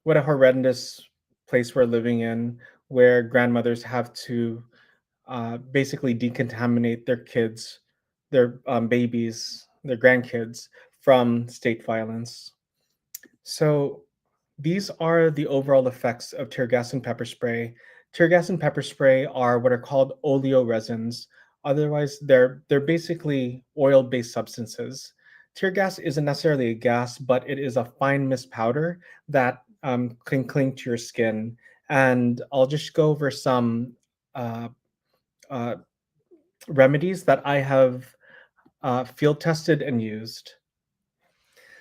what a horrendous place we're living in, where grandmothers have to basically decontaminate their kids, their babies, their grandkids from state violence. So these are the overall effects of tear gas and pepper spray. Tear gas and pepper spray are what are called oleoresins. Otherwise, they're basically oil-based substances. Tear gas isn't necessarily a gas, but it is a fine mist powder that can cling to your skin. And I'll just go over some uh, uh, remedies that I have field tested and used.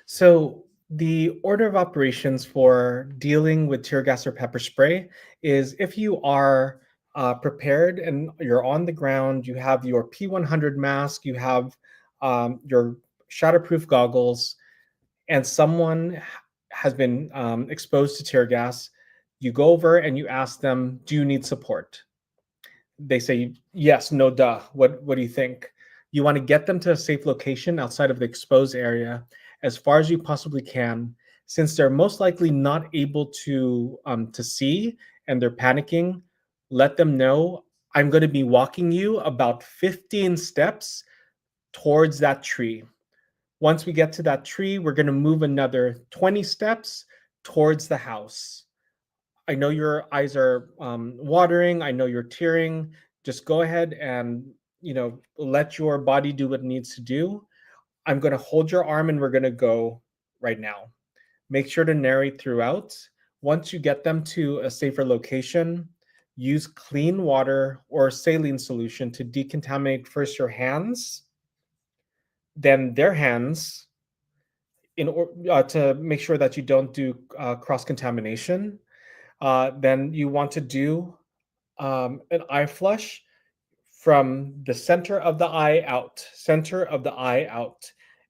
So the order of operations for dealing with tear gas or pepper spray is, if you are prepared and you're on the ground, you have your P100 mask, you have your shatterproof goggles, and someone has been exposed to tear gas, you go over and you ask them, do you need support? They say yes, no duh. What do you think? You want to get them to a safe location outside of the exposed area as far as you possibly can, since they're most likely not able to see and they're panicking. Let them know, I'm going to be walking you about 15 steps towards that tree. Once we get to that tree, we're going to move another 20 steps towards the house. I know your eyes are watering. I know you're tearing. Just go ahead and, let your body do what it needs to do. I'm going to hold your arm and we're going to go right now. Make sure to narrate throughout. Once you get them to a safer location, use clean water or saline solution to decontaminate first your hands, then their hands, to make sure that you don't do cross-contamination. Then you want to do an eye flush from the center of the eye out.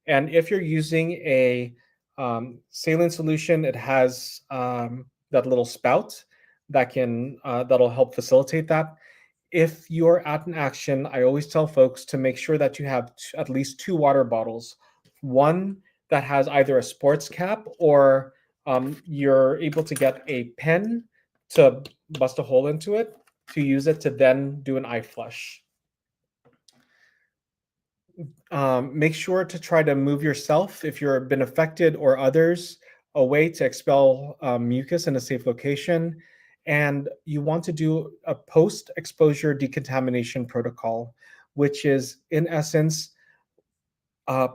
And if you're using a saline solution, it has that little spout that'll help facilitate that. If you're at an action, I always tell folks to make sure that you have at least 2 water bottles, one that has either a sports cap or you're able to get a pen to bust a hole into it to use it to then do an eye flush. Make sure to try to move yourself, if you've been affected, or others, away to expel mucus in a safe location. And you want to do a post-exposure decontamination protocol, which is, in essence,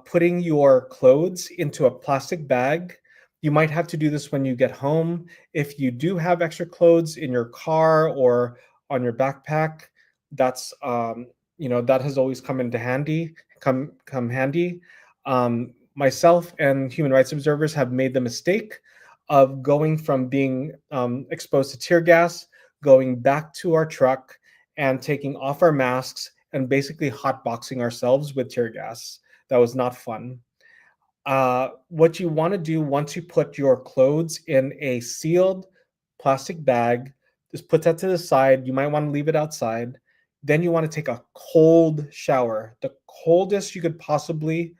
putting your clothes into a plastic bag. You might have to do this when you get home. If you do have extra clothes in your car or on your backpack, that's that has always come into handy. Come handy. Myself and human rights observers have made the mistake of going from being exposed to tear gas, going back to our truck and taking off our masks and basically hotboxing ourselves with tear gas. That was not fun. What you want to do once you put your clothes in a sealed plastic bag, just put that to the side. You might want to leave it outside. Then you want to take a cold shower, the coldest you could possibly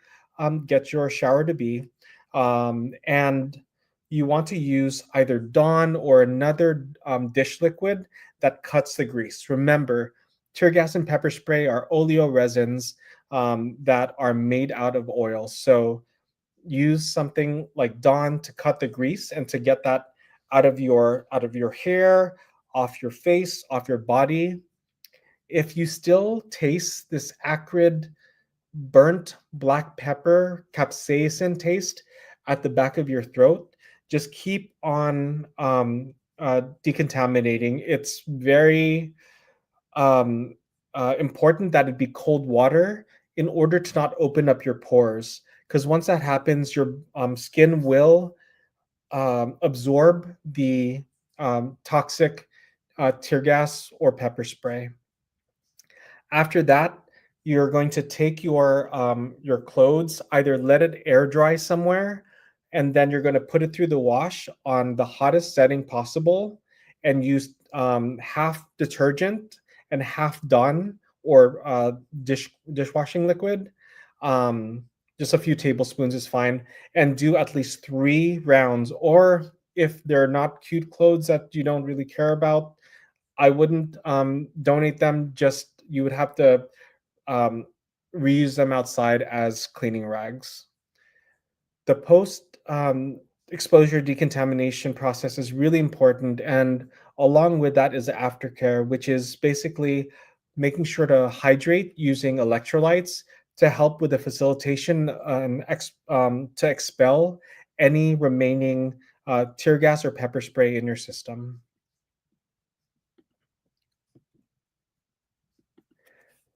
get your shower to be. And you want to use either Dawn or another dish liquid that cuts the grease. Remember, tear gas and pepper spray are oleoresins. that are made out of oil. So use something like Dawn to cut the grease and to get that out of your hair, off your face, off your body. If you still taste this acrid, burnt black pepper, capsaicin taste at the back of your throat, just keep on decontaminating. It's very important that it be cold water in order to not open up your pores. Because once that happens, your skin will absorb the toxic tear gas or pepper spray. After that, you're going to take your clothes, either let it air dry somewhere, and then you're going to put it through the wash on the hottest setting possible, and use half detergent and half Dawn or dishwashing liquid. Just a few tablespoons is fine, and do at least 3 rounds. Or if they're not cute clothes that you don't really care about, I wouldn't donate them. Just you would have to reuse them outside as cleaning rags. The post exposure decontamination process is really important, and along with that is the aftercare, which is basically making sure to hydrate using electrolytes to help with the facilitation to expel any remaining tear gas or pepper spray in your system.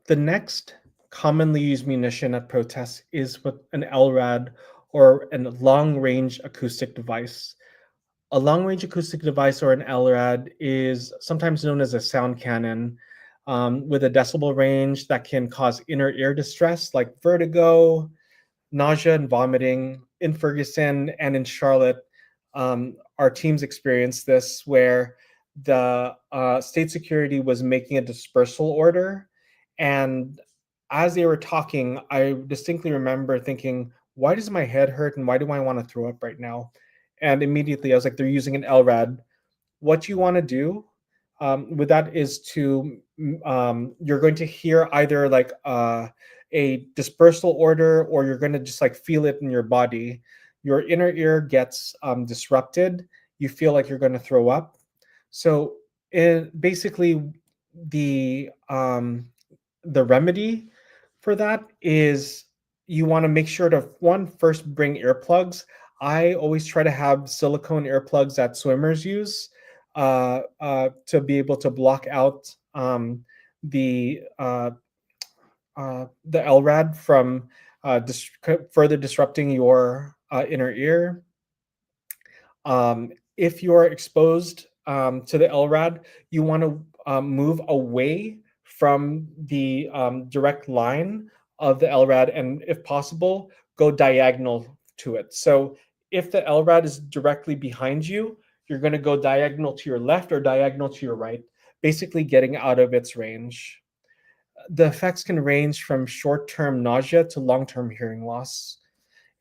The next commonly used munition at protests is with an LRAD, or a long-range acoustic device. A long-range acoustic device, or an LRAD, is sometimes known as a sound cannon, with a decibel range that can cause inner ear distress like vertigo, nausea, and vomiting. In Ferguson and in Charlotte, our teams experienced this, where the state security was making a dispersal order, and as they were talking, I distinctly remember thinking, why does my head hurt and why do I want to throw up right now? And immediately I was like, they're using an LRAD. What you want to do with that is to, you're going to hear either like a dispersal order, or you're going to just like feel it in your body. Your inner ear gets disrupted. You feel like you're going to throw up. So basically, the remedy for that is you want to make sure to first bring earplugs. I always try to have silicone earplugs that swimmers use to be able to block out the LRAD from further disrupting your inner ear. If you're exposed to the LRAD, you want to move away from the direct line of the LRAD, and if possible, go diagonal to it. So if the LRAD is directly behind you, you're going to go diagonal to your left or diagonal to your right, basically getting out of its range. The effects can range from short-term nausea to long-term hearing loss.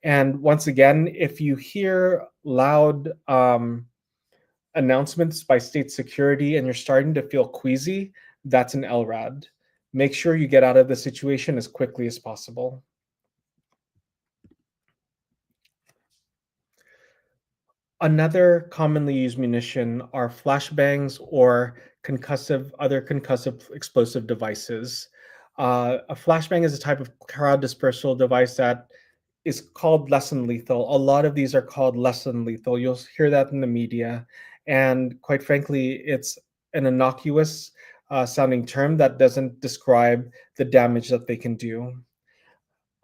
And once again, if you hear loud announcements by state security and you're starting to feel queasy, that's an LRAD. Make sure you get out of the situation as quickly as possible. Another commonly used munition are flashbangs or other concussive explosive devices. A flashbang is a type of crowd dispersal device that is called less than lethal. A lot of these are called less than lethal. You'll hear that in the media. And quite frankly, it's an innocuous sounding term that doesn't describe the damage that they can do.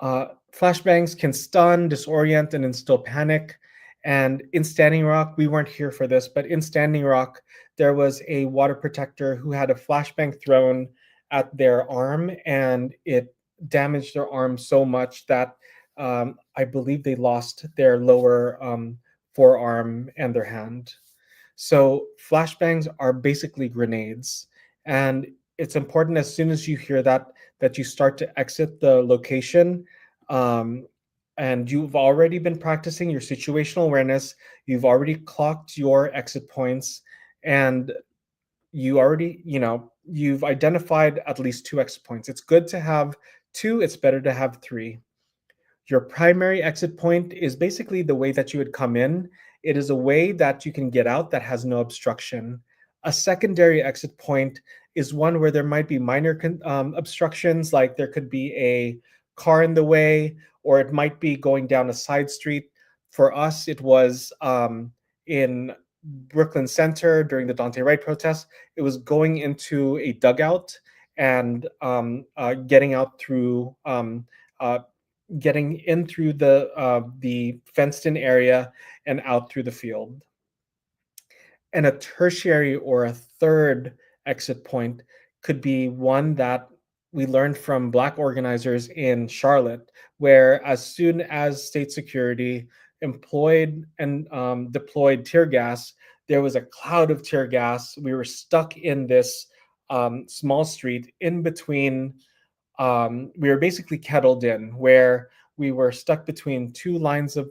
Flashbangs can stun, disorient, and instill panic. And in Standing Rock, we weren't here for this, but in Standing Rock, there was a water protector who had a flashbang thrown at their arm, and it damaged their arm so much that I believe they lost their lower forearm and their hand. So flashbangs are basically grenades, and it's important as soon as you hear that you start to exit the location. And you've already been practicing your situational awareness. You've already clocked your exit points, and you already, you've identified at least 2 exit points. It's good to have 2, it's better to have 3. Your primary exit point is basically the way that you would come in. It is a way that you can get out that has no obstruction. A secondary exit point is one where there might be minor obstructions, like there could be a car in the way, or it might be going down a side street. For us, it was in Brooklyn Center during the Dante Wright protest. It was going into a dugout and getting out through getting in through the fenced-in area and out through the field. And a tertiary or a third exit point could be one that we learned from Black organizers in Charlotte, where as soon as state security employed and deployed tear gas, there was a cloud of tear gas. We were stuck in this small street in between. We were basically kettled in, where we were stuck between 2 lines of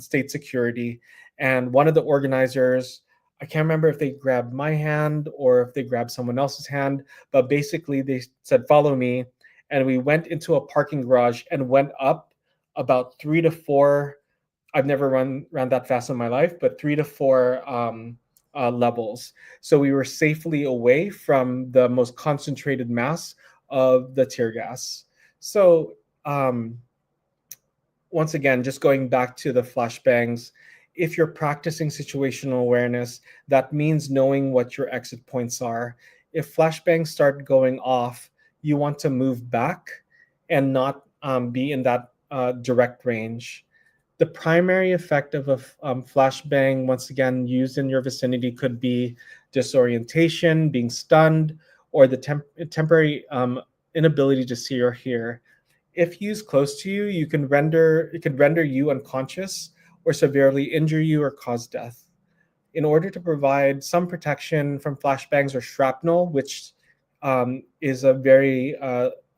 state security. And one of the organizers, I can't remember if they grabbed my hand or if they grabbed someone else's hand, but basically they said, "Follow me." And we went into a parking garage and went up about 3 to 4. I've never run that fast in my life, but 3 to 4 levels. So we were safely away from the most concentrated mass of the tear gas. So once again, just going back to the flashbangs, if you're practicing situational awareness, that means knowing what your exit points are. If flashbangs start going off, you want to move back and not be in that direct range. The primary effect of a flashbang, once again, used in your vicinity could be disorientation, being stunned, or the temporary inability to see or hear. If used close to you, it can render you unconscious or severely injure you or cause death. In order to provide some protection from flashbangs or shrapnel, which is a very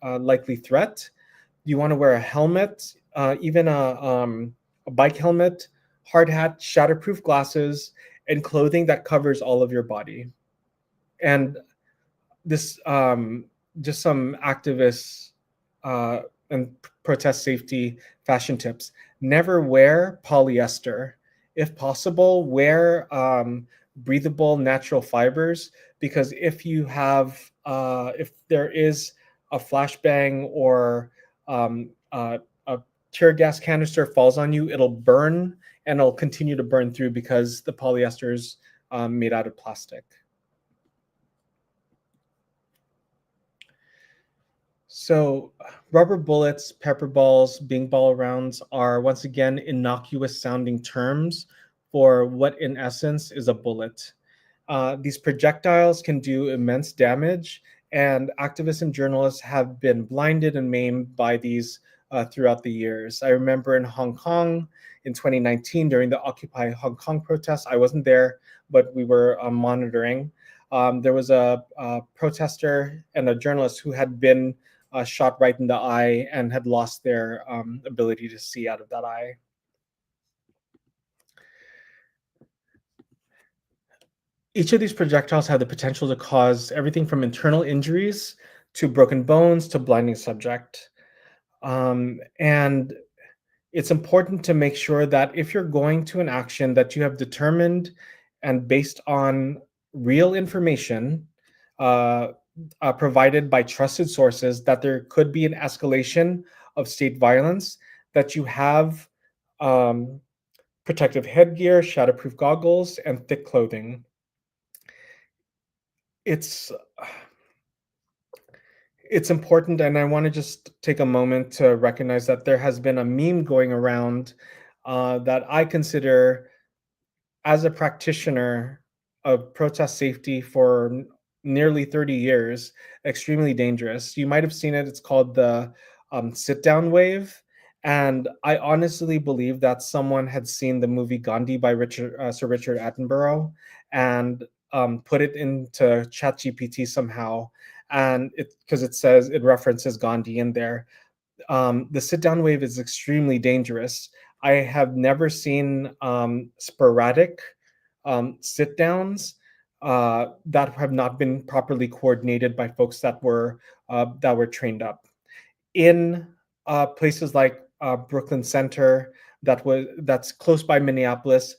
likely threat, you want to wear a helmet, even a bike helmet, hard hat, shatterproof glasses, and clothing that covers all of your body. And this, just some activists and protest safety fashion tips. Never wear polyester. If possible, wear breathable natural fibers, because if you have, if there is a flashbang or a tear gas canister falls on you, it'll burn and it'll continue to burn through because the polyester is made out of plastic. So rubber bullets, pepper balls, bing ball rounds are once again innocuous sounding terms for what in essence is a bullet. These projectiles can do immense damage, and activists and journalists have been blinded and maimed by these throughout the years. I remember in Hong Kong in 2019 during the Occupy Hong Kong protests, I wasn't there, but we were monitoring. There was a protester and a journalist who had been shot right in the eye and had lost their ability to see out of that eye. Each of these projectiles have the potential to cause everything from internal injuries to broken bones to blinding subject. And it's important to make sure that if you're going to an action that you have determined and based on real information provided by trusted sources, that there could be an escalation of state violence, that you have protective headgear, shatterproof goggles, and thick clothing. It's important, and I want to just take a moment to recognize that there has been a meme going around that I consider, as a practitioner of protest safety for nearly 30 years, extremely dangerous. You might have seen it. It's called the sit-down wave. And I honestly believe that someone had seen the movie Gandhi by Sir Richard Attenborough and put it into ChatGPT somehow. And because it references Gandhi in there. The sit-down wave is extremely dangerous. I have never seen sporadic sit-downs that have not been properly coordinated by folks that were trained up. in places like Brooklyn Center, that's close by Minneapolis.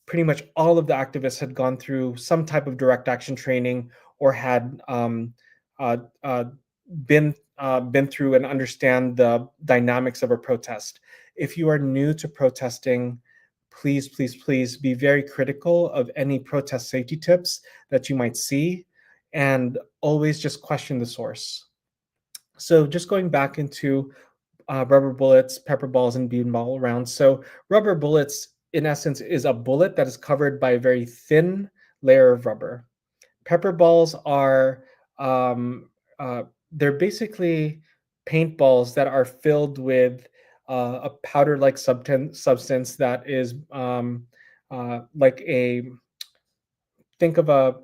Pretty much all of the activists had gone through some type of direct action training or had uh, uh, been through and understand the dynamics of a protest. If you are new to protesting, please, please, please be very critical of any protest safety tips that you might see, and always just question the source. So just going back into rubber bullets, pepper balls, and beanball rounds. So rubber bullets, in essence, is a bullet that is covered by a very thin layer of rubber. Pepper balls are uh, they're basically paintballs that are filled with a powder-like substance that is like a think of a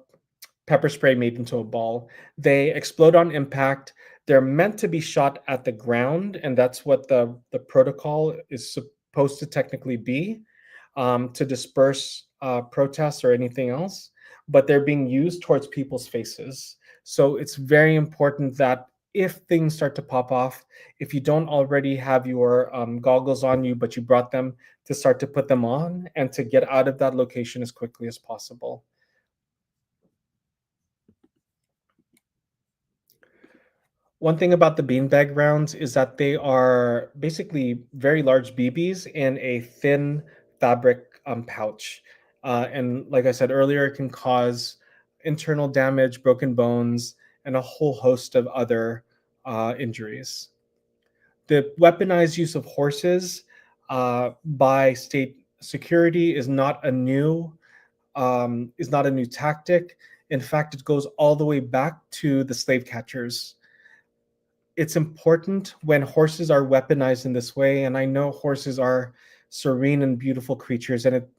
pepper spray made into a ball. They explode on impact. They're meant to be shot at the ground, and that's what the protocol is supposed to technically be, to disperse protests or anything else. But they're being used towards people's faces. So it's very important that if things start to pop off, if you don't already have your goggles on you, but you brought them, to start to put them on and to get out of that location as quickly as possible. One thing about the beanbag rounds is that they are basically very large BBs in a thin fabric pouch. And like I said earlier, it can cause internal damage, broken bones, and a whole host of other injuries. The weaponized use of horses by state security is not a new tactic. In fact, it goes all the way back to the slave catchers. It's important when horses are weaponized in this way, and I know horses are serene and beautiful creatures, and it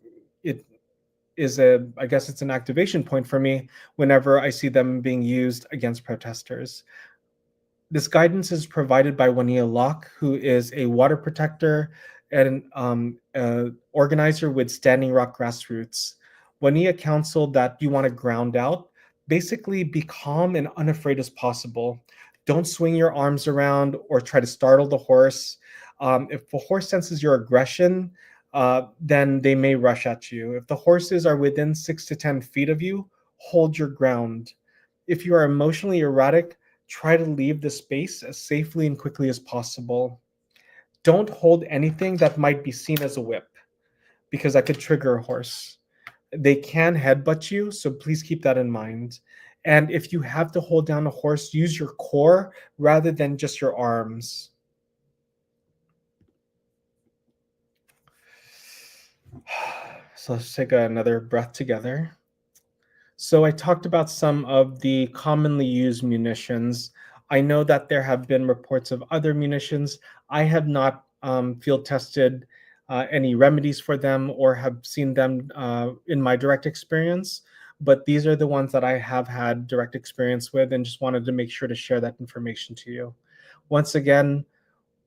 is I guess it's an activation point for me whenever I see them being used against protesters. This guidance is provided by Wania Locke, who is a water protector and organizer with Standing Rock Grassroots. Wania counseled that you want to ground out, basically be calm and unafraid as possible. Don't swing your arms around or try to startle the horse. If the horse senses your aggression, then they may rush at you. If the horses are within 6 to 10 feet of you, hold your ground. If you are emotionally erratic, try to leave the space as safely and quickly as possible. Don't hold anything that might be seen as a whip, because that could trigger a horse. They can headbutt you, so please keep that in mind. And if you have to hold down a horse, use your core rather than just your arms. So let's take another breath together. So I talked about some of the commonly used munitions. I know that there have been reports of other munitions. I have not field tested any remedies for them or have seen them in my direct experience, but these are the ones that I have had direct experience with and just wanted to make sure to share that information to you. Once again,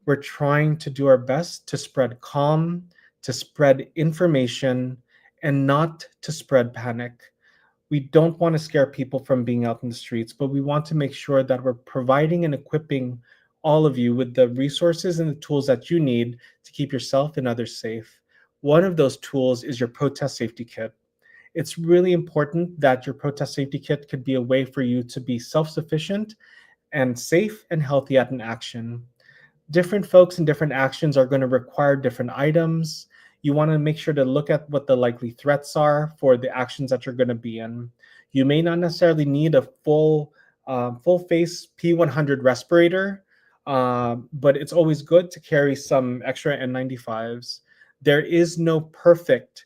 we're trying to do our best to spread calm, to spread information, and not to spread panic. We don't want to scare people from being out in the streets, but we want to make sure that we're providing and equipping all of you with the resources and the tools that you need to keep yourself and others safe. One of those tools is your protest safety kit. It's really important that your protest safety kit could be a way for you to be self-sufficient and safe and healthy at an action. Different folks and different actions are going to require different items. You want to make sure to look at what the likely threats are for the actions that you're going to be in. You may not necessarily need a full face P100 respirator, but it's always good to carry some extra N95s. There is no perfect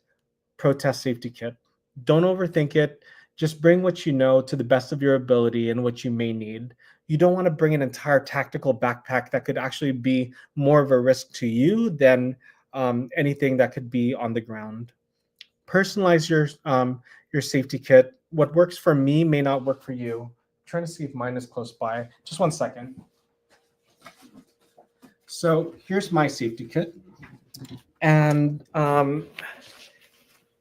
protest safety kit. Don't overthink it. Just bring what you know to the best of your ability and what you may need. You don't want to bring an entire tactical backpack that could actually be more of a risk to you than anything that could be on the ground. Personalize your safety kit. What works for me may not work for you. I'm trying to see if mine is close by. Just one second. So here's my safety kit. And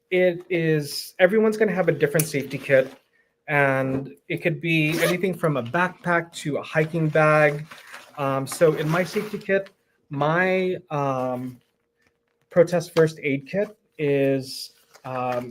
it is, everyone's going to have a different safety kit, and it could be anything from a backpack to a hiking bag. So in my safety kit, my protest first aid kit is, I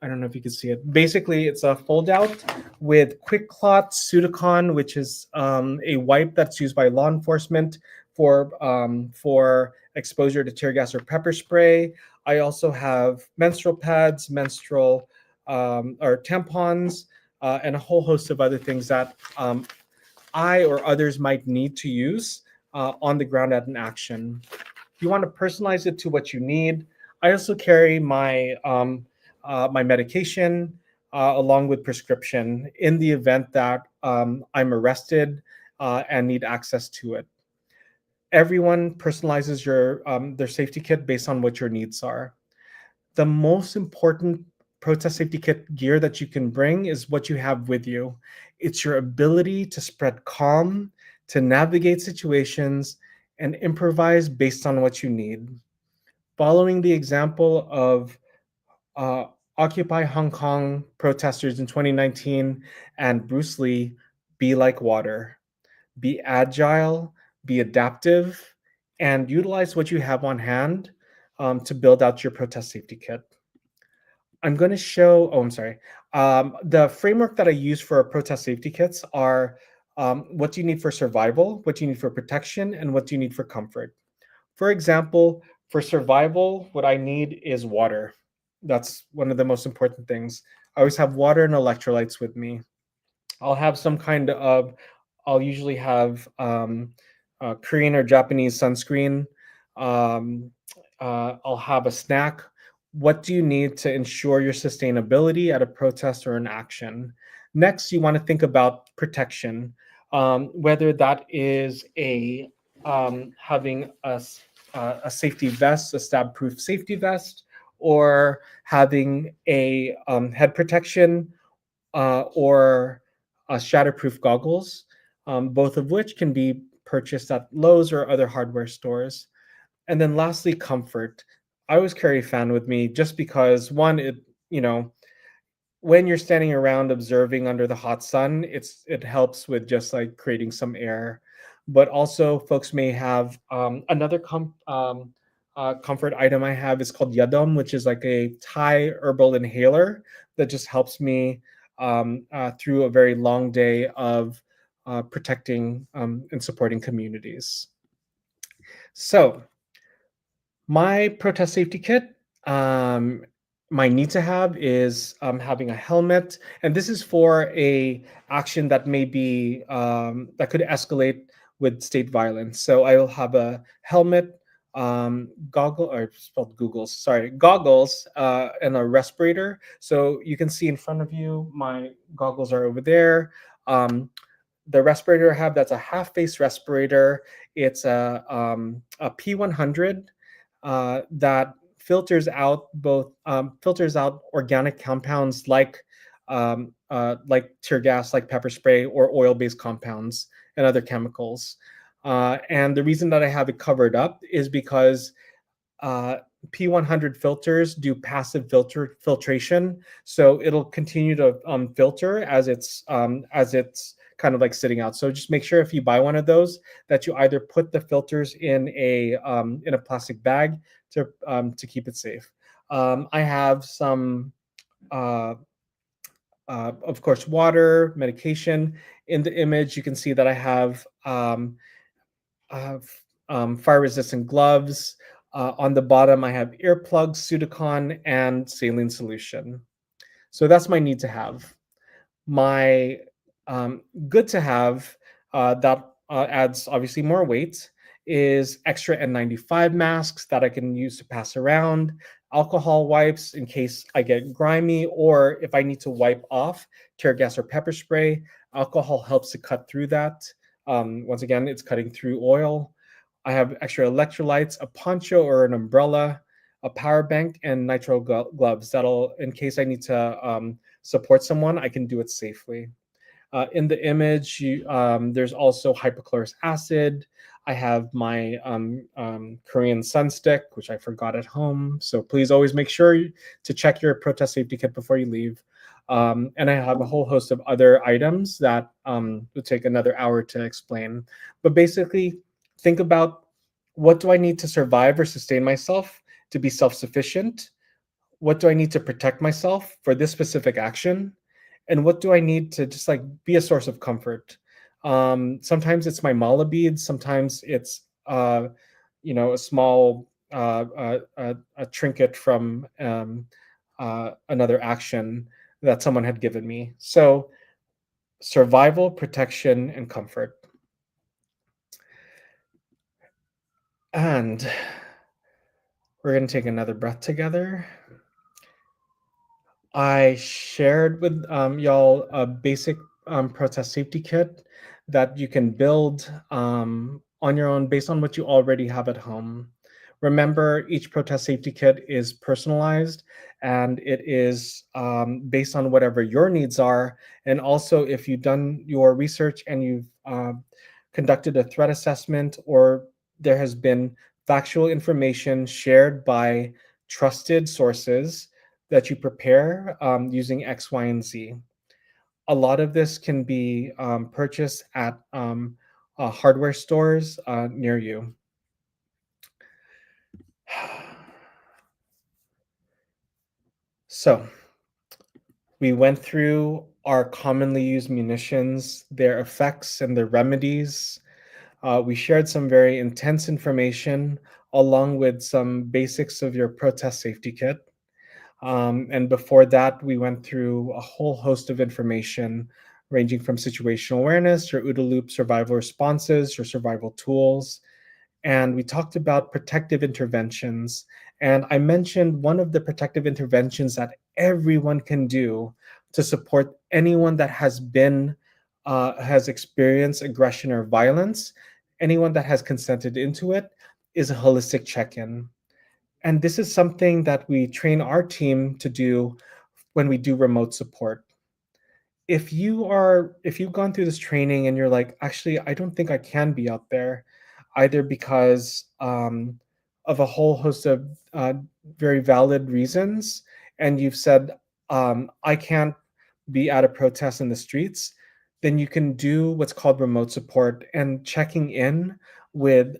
don't know if you can see it. Basically, it's a fold out with Quick Clot Sudocon, which is a wipe that's used by law enforcement for exposure to tear gas or pepper spray. I also have menstrual pads, menstrual or tampons, and a whole host of other things that I or others might need to use on the ground at an action. If you want to personalize it to what you need, I also carry my my medication along with prescription in the event that I'm arrested and need access to it. Everyone personalizes their safety kit based on what your needs are. The most important protest safety kit gear that you can bring is what you have with you. It's your ability to spread calm, to navigate situations, and improvise based on what you need. Following the example of uh, Occupy Hong Kong protesters in 2019 and Bruce Lee, be like water. Be agile, be adaptive, and utilize what you have on hand to build out your protest safety kit. I'm going to show, oh, I'm sorry. The framework that I use for protest safety kits are what do you need for survival, what do you need for protection, and what do you need for comfort. For example, for survival, what I need is water. That's one of the most important things. I always have water and electrolytes with me. I'll have some kind of, I'll usually have Korean or Japanese sunscreen. Um, I'll have a snack. What do you need to ensure your sustainability at a protest or an action? Next, you want to think about protection, whether that is having a safety vest, a stab-proof safety vest, or having a head protection or shatterproof goggles, both of which can be purchased at Lowe's or other hardware stores. And then lastly, comfort. I always carry a fan with me just because one, when you're standing around observing under the hot sun, it helps with just like creating some air. But also, folks may have another comfort item I have is called Yadom, which is like a Thai herbal inhaler that just helps me through a very long day of protecting and supporting communities. So, my protest safety kit, my need to have is having a helmet, and this is for a action that may be that could escalate with state violence. So I will have a helmet, goggles, and a respirator. So you can see in front of you, my goggles are over there. The respirator I have, that's a half-face respirator. It's a P100 that filters out organic compounds like tear gas, like pepper spray, or oil-based compounds and other chemicals. And the reason that I have it covered up is because P100 filters do passive filtration, so it'll continue to filter as it's kind of like sitting out. So just make sure if you buy one of those that you either put the filters in a plastic bag to keep it safe. I have some, of course, water, medication. In the image, you can see that I have fire-resistant gloves. On the bottom, I have earplugs, Sudocon, and saline solution. So that's my need to have. My good to have that adds obviously more weight is extra N95 masks that I can use to pass around, alcohol wipes in case I get grimy, or if I need to wipe off tear gas or pepper spray, alcohol helps to cut through that. Once again, it's cutting through oil. I have extra electrolytes, a poncho or an umbrella, a power bank, and nitrile gloves that'll, in case I need to support someone, I can do it safely. In the image, there's also hypochlorous acid. I have my Korean sun stick, which I forgot at home. So please always make sure to check your protest safety kit before you leave. And I have a whole host of other items that would take another hour to explain. But basically, think about, what do I need to survive or sustain myself to be self-sufficient? What do I need to protect myself for this specific action? And what do I need to just like be a source of comfort? Sometimes it's my mala beads. Sometimes it's a small a trinket from another action that someone had given me. So survival, protection, and comfort. And we're going to take another breath together. I shared with y'all a basic protest safety kit that you can build on your own based on what you already have at home. Remember, each protest safety kit is personalized, and it is based on whatever your needs are. And also, if you've done your research and you've conducted a threat assessment, or there has been factual information shared by trusted sources that you prepare using X, Y, and Z. A lot of this can be purchased at hardware stores near you. So we went through our commonly used munitions, their effects and their remedies. We shared some very intense information along with some basics of your protest safety kit. And before that, we went through a whole host of information ranging from situational awareness, your OODA loop survival responses, your survival tools. And we talked about protective interventions. And I mentioned one of the protective interventions that everyone can do to support anyone that has experienced aggression or violence, anyone that has consented into it, is a holistic check-in. And this is something that we train our team to do when we do remote support. If you've gone through this training and you're like, actually, I don't think I can be out there, either because of a whole host of very valid reasons, and you've said, I can't be at a protest in the streets, then you can do what's called remote support and checking in with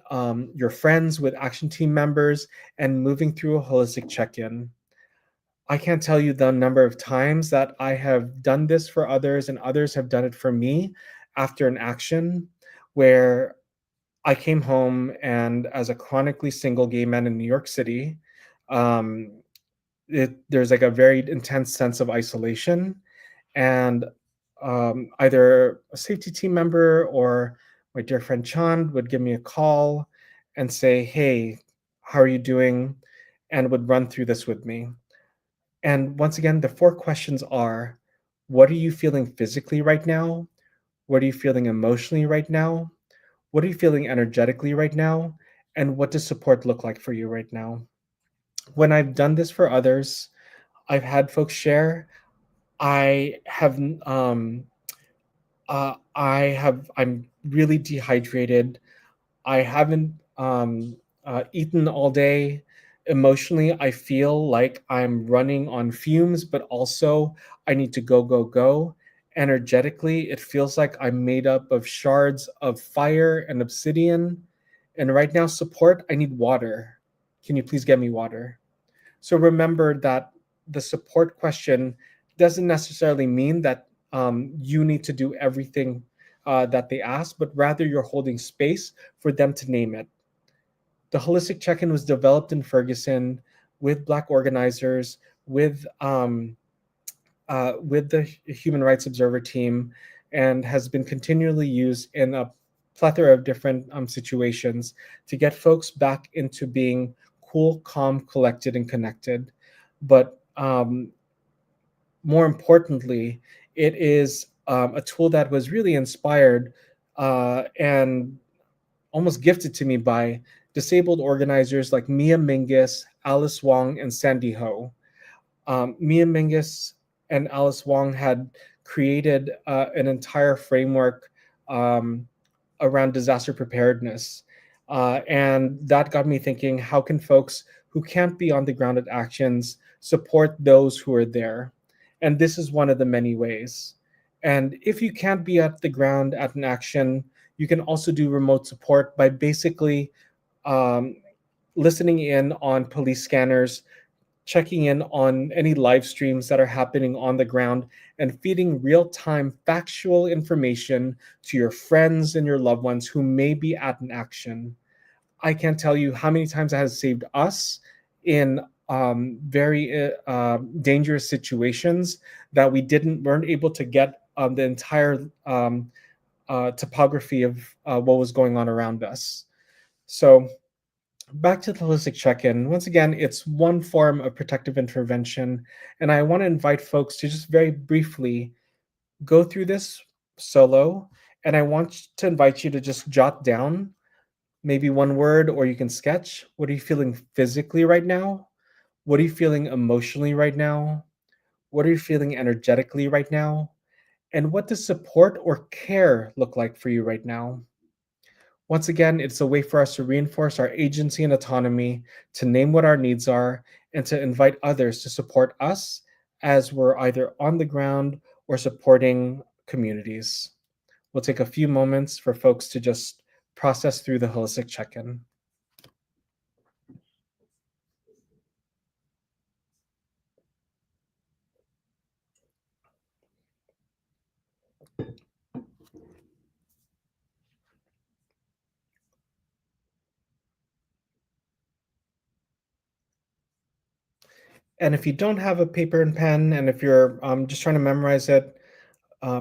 your friends, with action team members, and moving through a holistic check-in. I can't tell you the number of times that I have done this for others and others have done it for me after an action where I came home, and as a chronically single gay man in New York City, there's like a very intense sense of isolation, and either a safety team member or my dear friend Chand would give me a call and say, hey, how are you doing? And would run through this with me. And once again, the 4 questions are, what are you feeling physically right now? What are you feeling emotionally right now? What are you feeling energetically right now? And what does support look like for you right now? When I've done this for others, I've had folks share, I'm really dehydrated. I haven't eaten all day. Emotionally, I feel like I'm running on fumes, but also I need to go, go, go. Energetically, it feels like I'm made up of shards of fire and obsidian. And right now, support, I need water. Can you please get me water? So remember that the support question doesn't necessarily mean that you need to do everything that they ask, but rather you're holding space for them to name it. The holistic check-in was developed in Ferguson with Black organizers, with the Human Rights Observer team, and has been continually used in a plethora of different situations to get folks back into being cool, calm, collected, and connected. But more importantly, it is a tool that was really inspired and almost gifted to me by disabled organizers like Mia Mingus, Alice Wong, and Sandy Ho. Mia Mingus and Alice Wong had created an entire framework around disaster preparedness. And that got me thinking, how can folks who can't be on the ground at actions support those who are there? And this is one of the many ways. And if you can't be at the ground at an action, you can also do remote support by basically um, listening in on police scanners, checking in on any live streams that are happening on the ground, and feeding real-time factual information to your friends and your loved ones who may be at an action. I can't tell you how many times that has saved us in very dangerous situations that we weren't able to get the entire topography of what was going on around us. So back to the holistic check-in. Once again, it's one form of protective intervention, and I want to invite folks to just very briefly go through this solo, and I want to invite you to just jot down maybe one word, or you can sketch. What are you feeling physically right now? What are you feeling emotionally right now? What are you feeling energetically right now? And what does support or care look like for you right now? Once again, it's a way for us to reinforce our agency and autonomy, to name what our needs are, and to invite others to support us as we're either on the ground or supporting communities. We'll take a few moments for folks to just process through the holistic check-in. And if you don't have a paper and pen, and if you're just trying to memorize it,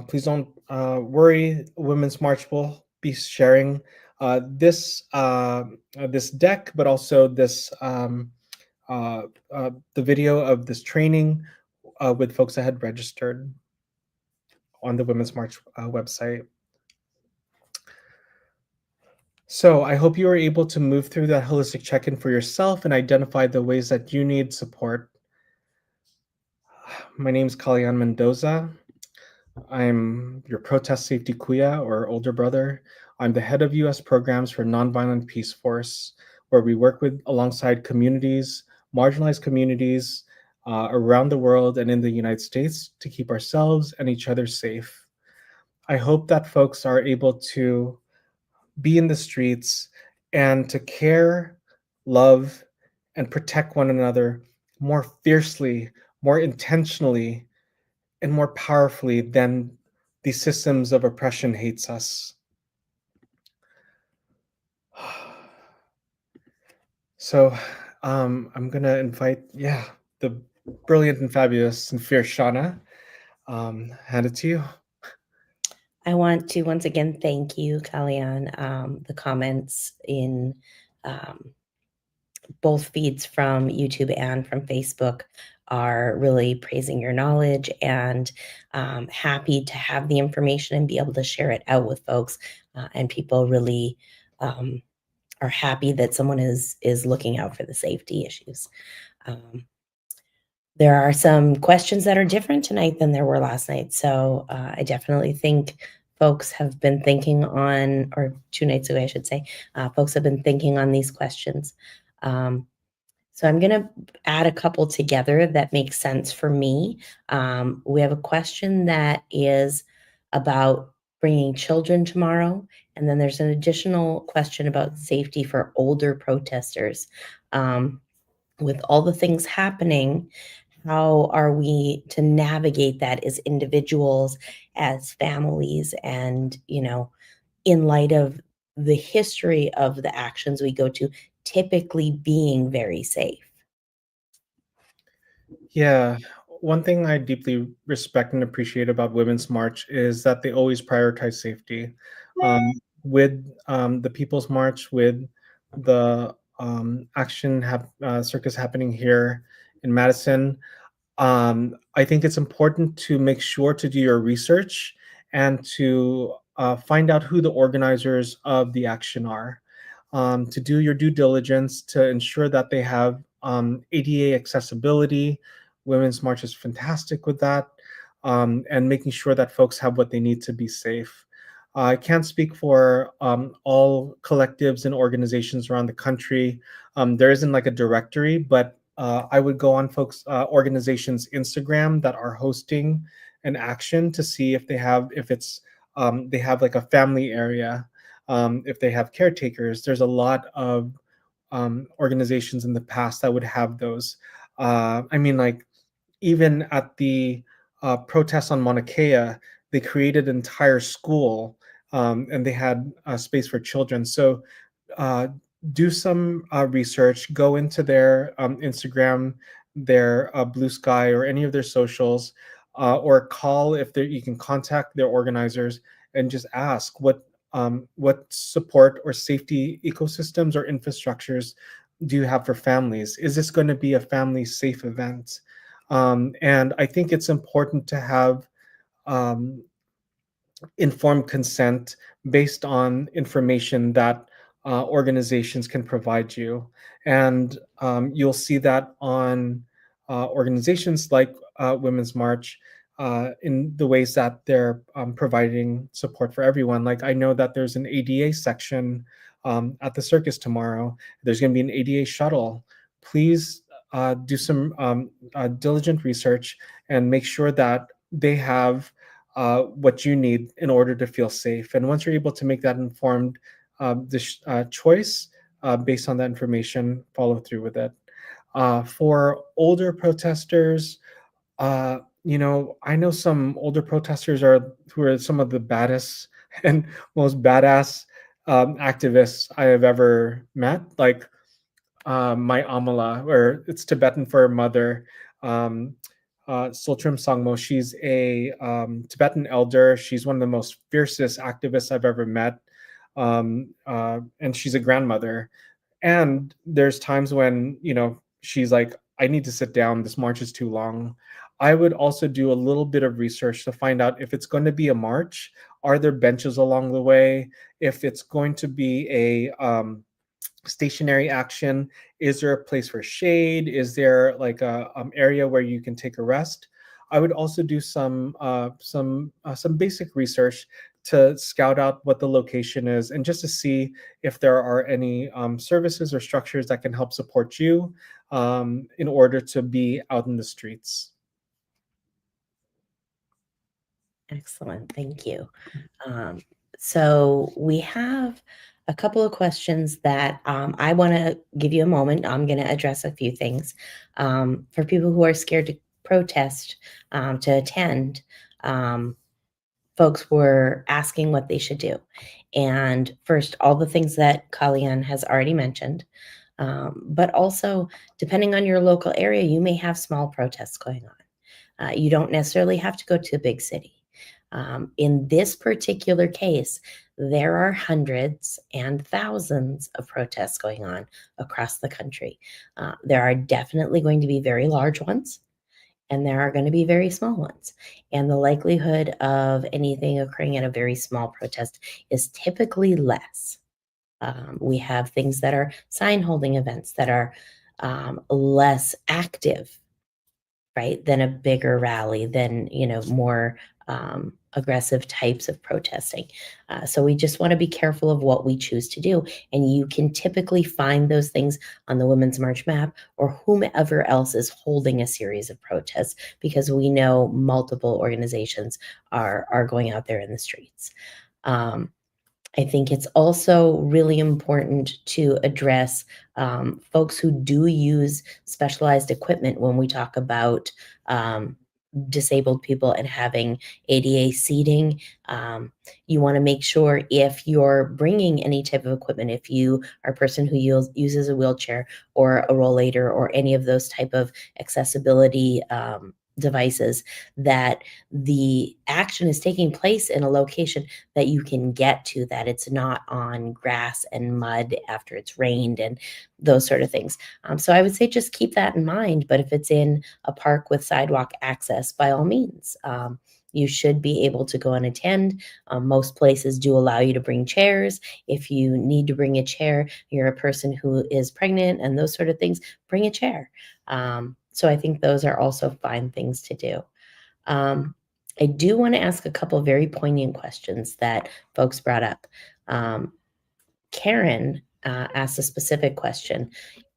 please don't worry. Women's March will be sharing this deck, but also this the video of this training with folks that had registered on the Women's March website. So I hope you are able to move through that holistic check-in for yourself and identify the ways that you need support. My name is Kalian Mendoza. I'm your protest safety kuya, or older brother. I'm the head of U.S. programs for Nonviolent Peaceforce, where we work alongside communities, marginalized communities around the world and in the United States to keep ourselves and each other safe. I hope that folks are able to be in the streets and to care, love, and protect one another more fiercely, more intentionally, and more powerfully than these systems of oppression hates us. So I'm gonna invite, the brilliant and fabulous and fierce Shauna. Hand it to you. I want to once again thank you, Kalian. The comments in both feeds from YouTube and from Facebook are really praising your knowledge, and happy to have the information and be able to share it out with folks. And people really are happy that someone is looking out for the safety issues. There are some questions that are different tonight than there were last night. So I definitely think folks have been thinking on, or 2 nights ago, I should say, folks have been thinking on these questions. So I'm going to add a couple together that make sense for me. We have a question that is about bringing children tomorrow. And then there's an additional question about safety for older protesters. With all the things happening, how are we to navigate that as individuals, as families, and, in light of the history of the actions we go to, typically being very safe? Yeah, one thing I deeply respect and appreciate about Women's March is that they always prioritize safety. With the People's March, with the circus happening here in Madison, I think it's important to make sure to do your research and to find out who the organizers of the action are, to do your due diligence to ensure that they have ADA accessibility. Women's March is fantastic with that, and making sure that folks have what they need to be safe. I can't speak for all collectives and organizations around the country. There isn't like a directory, but I would go on folks organizations Instagram that are hosting an action to see if they have they have like a family area, if they have caretakers. There's a lot of organizations in the past that would have those. I mean, like even at the protests on Mauna Kea, they created an entire school, and they had space for children. So uh, do some research, go into their Instagram, their Blue Sky, or any of their socials, or call if you can contact their organizers and just ask what support or safety ecosystems or infrastructures do you have for families? Is this going to be a family safe event? And I think it's important to have um, informed consent based on information that organizations can provide you. And you'll see that on organizations like Women's March in the ways that they're providing support for everyone. Like I know that there's an ADA section at the circus tomorrow. There's going to be an ADA shuttle. Please do some diligent research and make sure that they have what you need in order to feel safe. And once you're able to make that informed choice based on that information, follow through with it. For older protesters, I know some older protesters who are some of the baddest and most badass activists I have ever met. Like my Amala, or it's Tibetan for mother. Sultrim Sangmo, she's a Tibetan elder. She's one of the most fiercest activists I've ever met. And she's a grandmother. And there's times when, she's like, I need to sit down. This march is too long. I would also do a little bit of research to find out if it's going to be a march, are there benches along the way? If it's going to be a stationary action, is there a place for shade? Is there like a area where you can take a rest? I would also do some basic research to scout out what the location is and just to see if there are any services or structures that can help support you in order to be out in the streets. Excellent, thank you. So we have a couple of questions that I want to give you a moment. I'm going to address a few things. For people who are scared to protest, to attend, folks were asking what they should do. And first, all the things that Kalian has already mentioned, but also depending on your local area, you may have small protests going on. You don't necessarily have to go to a big city. In this particular case, there are hundreds and thousands of protests going on across the country. There are definitely going to be very large ones, and there are going to be very small ones. And the likelihood of anything occurring at a very small protest is typically less. We have things that are sign holding events that are less active, right, than a bigger rally, than, more aggressive types of protesting. So we just want to be careful of what we choose to do. And you can typically find those things on the Women's March map or whomever else is holding a series of protests, because we know multiple organizations are going out there in the streets. I think it's also really important to address folks who do use specialized equipment when we talk about disabled people and having ADA seating. You want to make sure if you're bringing any type of equipment, if you are a person who uses a wheelchair or a rollator or any of those type of accessibility devices, that the action is taking place in a location that you can get to, that it's not on grass and mud after it's rained and those sort of things. So I would say just keep that in mind. But if it's in a park with sidewalk access, by all means, you should be able to go and attend. Most places do allow you to bring chairs. If you need to bring a chair, you're a person who is pregnant and those sort of things, bring a chair. So I think those are also fine things to do. I do want to ask a couple of very poignant questions that folks brought up. Karen asked a specific question.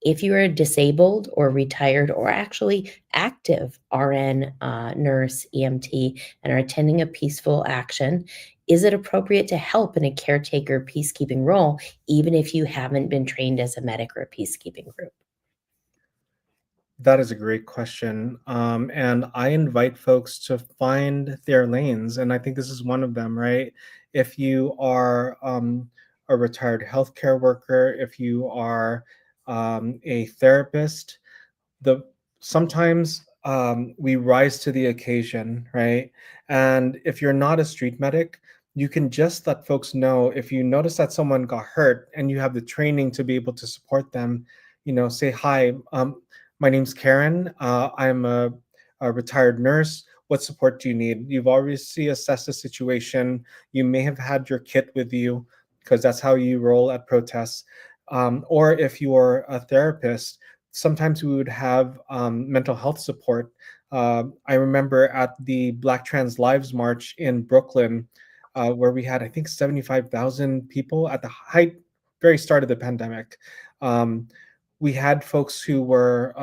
If you're a disabled or retired or actually active RN, nurse, EMT, and are attending a peaceful action, is it appropriate to help in a caretaker peacekeeping role, even if you haven't been trained as a medic or a peacekeeping group? That is a great question. And I invite folks to find their lanes. And I think this is one of them, right? If you are a retired healthcare worker, if you are a therapist, the sometimes we rise to the occasion, right? And if you're not a street medic, you can just let folks know if you notice that someone got hurt and you have the training to be able to support them. Say hi. My name's Karen. I'm a retired nurse. What support do you need? You've obviously assessed the situation. You may have had your kit with you because that's how you roll at protests. Or if you're a therapist, sometimes we would have mental health support. I remember at the Black Trans Lives March in Brooklyn, where we had, I think, 75,000 people at the very start of the pandemic. We had folks who were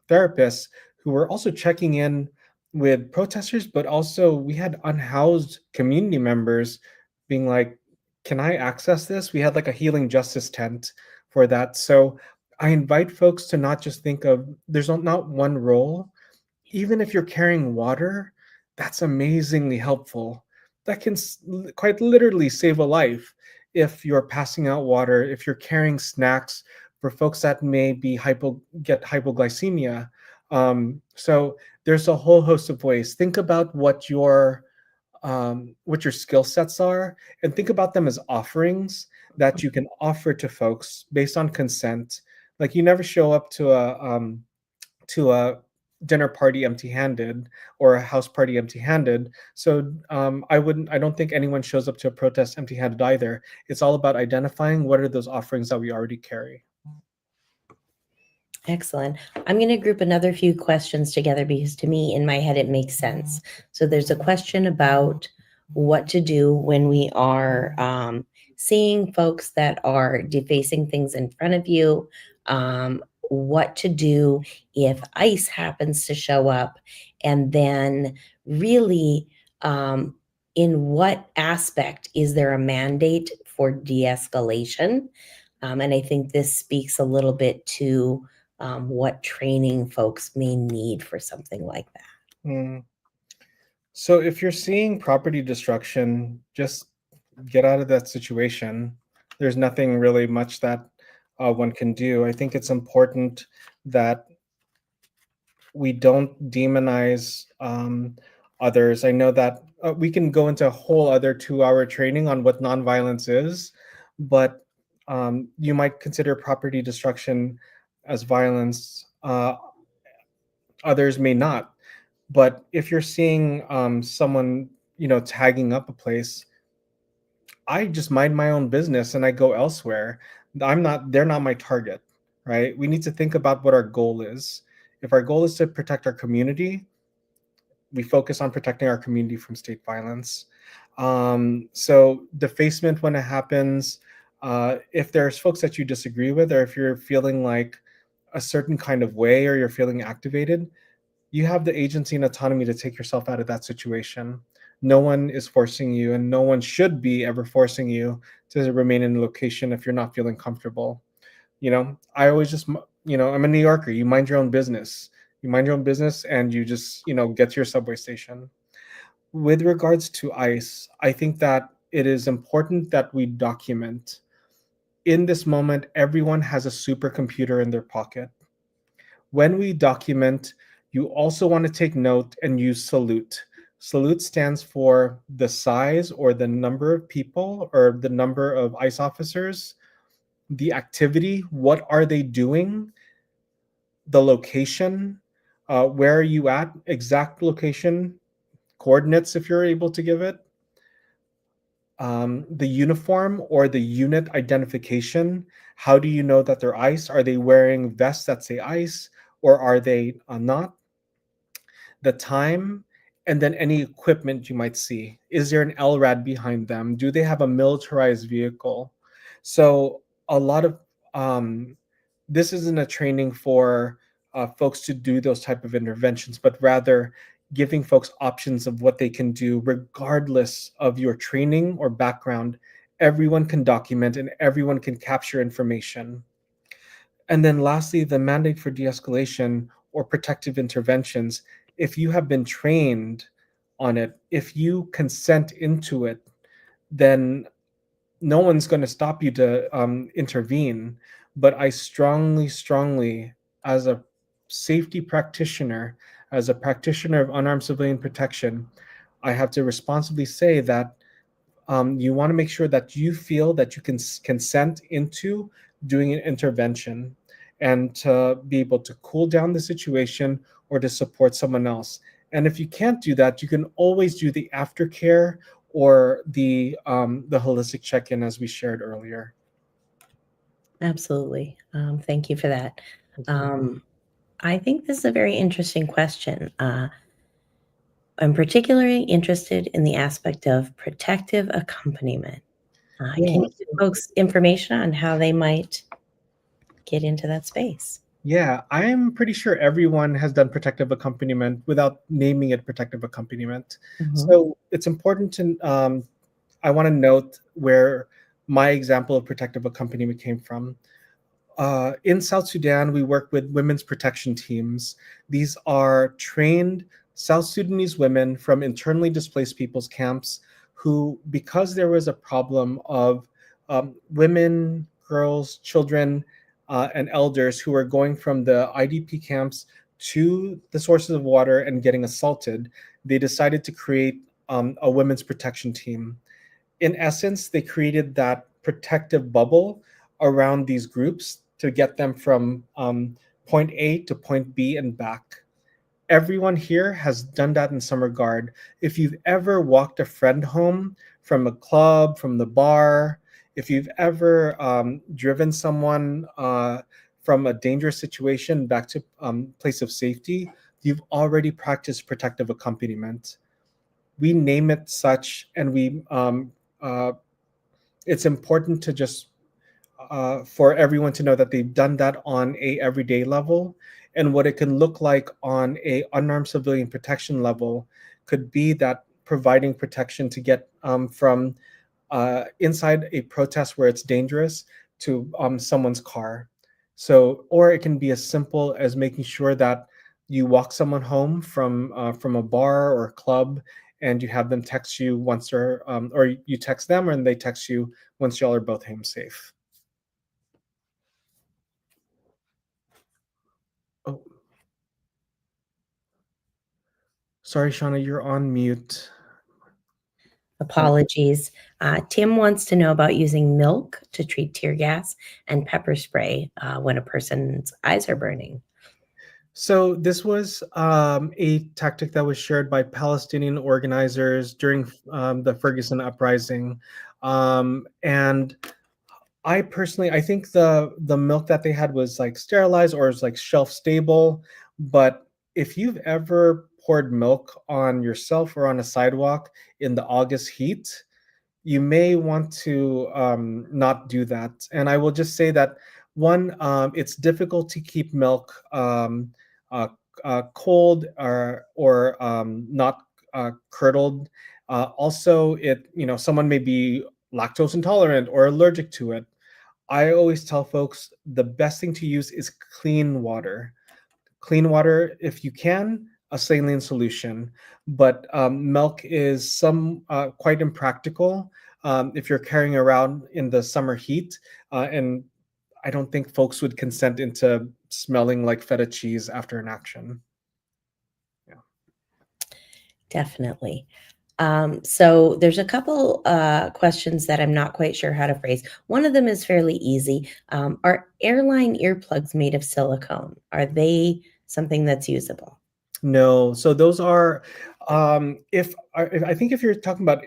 therapists who were also checking in with protesters, but also we had unhoused community members being like, can I access this? We had like a healing justice tent for that. So I invite folks to not just think of there's not one role. Even if you're carrying water, that's amazingly helpful. That can quite literally save a life. If you're passing out water, if you're carrying snacks for folks that may be get hypoglycemia. So there's a whole host of ways. Think about what your skill sets are, and think about them as offerings that you can offer to folks based on consent. Like you never show up to a dinner party empty-handed or a house party empty-handed. So I don't think anyone shows up to a protest empty-handed either. It's all about identifying what are those offerings that we already carry. Excellent. I'm going to group another few questions together because to me, in my head, it makes sense. So there's a question about what to do when we are seeing folks that are defacing things in front of you, what to do if ICE happens to show up, and then really in what aspect is there a mandate for de-escalation? And I think this speaks a little bit to what training folks may need for something like that. So if you're seeing property destruction, just get out of that situation. There's nothing really much that one can do. I think it's important that we don't demonize others. I know that we can go into a whole other 2-hour training on what nonviolence is, but you might consider property destruction as violence. Others may not. But if you're seeing someone, tagging up a place, I just mind my own business and I go elsewhere. They're not my target, right? We need to think about what our goal is. If our goal is to protect our community, we focus on protecting our community from state violence. So defacement when it happens, if there's folks that you disagree with, or if you're feeling like a certain kind of way, or you're feeling activated, you have the agency and autonomy to take yourself out of that situation. No one is forcing you, and no one should be ever forcing you to remain in a location if you're not feeling comfortable. I always just, I'm a New Yorker. You mind your own business. You mind your own business, and you just, get to your subway station. With regards to ICE, I think that it is important that we document. In this moment, everyone has a supercomputer in their pocket. When we document, you also want to take note and use salute. Salute stands for the size or the number of people or the number of ICE officers, the activity, what are they doing, the location, where are you at, exact location, coordinates if you're able to give it, the uniform or the unit identification. How do you know that they're ICE? Are they wearing vests that say ICE, or are they not? The time, and then any equipment you might see. Is there an LRAD behind them? Do they have a militarized vehicle? So a lot of this isn't a training for folks to do those type of interventions, but rather giving folks options of what they can do regardless of your training or background. Everyone can document and everyone can capture information. And then lastly, the mandate for de-escalation or protective interventions. If you have been trained on it, if you consent into it, then no one's going to stop you to intervene. But I strongly, as a safety practitioner, as a practitioner of unarmed civilian protection, I have to responsibly say that you want to make sure that you feel that you can consent into doing an intervention and to be able to cool down the situation or to support someone else. And if you can't do that, you can always do the aftercare or the holistic check-in as we shared earlier. Absolutely. Thank you for that. I think this is a very interesting question. I'm particularly interested in the aspect of protective accompaniment. Can you give folks information on how they might get into that space? Yeah, I'm pretty sure everyone has done protective accompaniment without naming it protective accompaniment. So it's important to, I want to note where my example of protective accompaniment came from. In South Sudan, we work with women's protection teams. These are trained South Sudanese women from internally displaced people's camps who, because there was a problem of women, girls, children, and elders who were going from the IDP camps to the sources of water and getting assaulted, they decided to create a women's protection team. In essence, they created that protective bubble around these groups to get them from point A to point B and back. Everyone here has done that in some regard. If you've ever walked a friend home from a club, from the bar, if you've ever driven someone from a dangerous situation back to place of safety, you've already practiced protective accompaniment. We name it such, and it's important to just for everyone to know that they've done that on a everyday level, and what it can look like on a unarmed civilian protection level could be that providing protection to get from inside a protest where it's dangerous to someone's car. So, or it can be as simple as making sure that you walk someone home from a bar or a club, and you have them text you once they're, or you text them and they text you once y'all are both home safe. Oh, sorry, Shauna, you're on mute. Apologies. Tim wants to know about using milk to treat tear gas and pepper spray when a person's eyes are burning. So this was a tactic that was shared by Palestinian organizers during the Ferguson uprising, and I personally, I think the milk that they had was like sterilized or was like shelf stable. But if you've ever poured milk on yourself or on a sidewalk in the August heat, you may want to not do that. And I will just say that one, it's difficult to keep milk uh, cold or not curdled. Also, someone may be lactose intolerant or allergic to it. I always tell folks the best thing to use is clean water. Clean water, if you can, a saline solution. But milk is quite impractical if you're carrying around in the summer heat. And I don't think folks would consent into smelling like feta cheese after an action. Yeah. Definitely. So there's a couple questions that I'm not quite sure how to phrase. One of them is fairly easy. Are airline earplugs made of silicone? Are they something that's usable? No, so those are if I think if you're talking about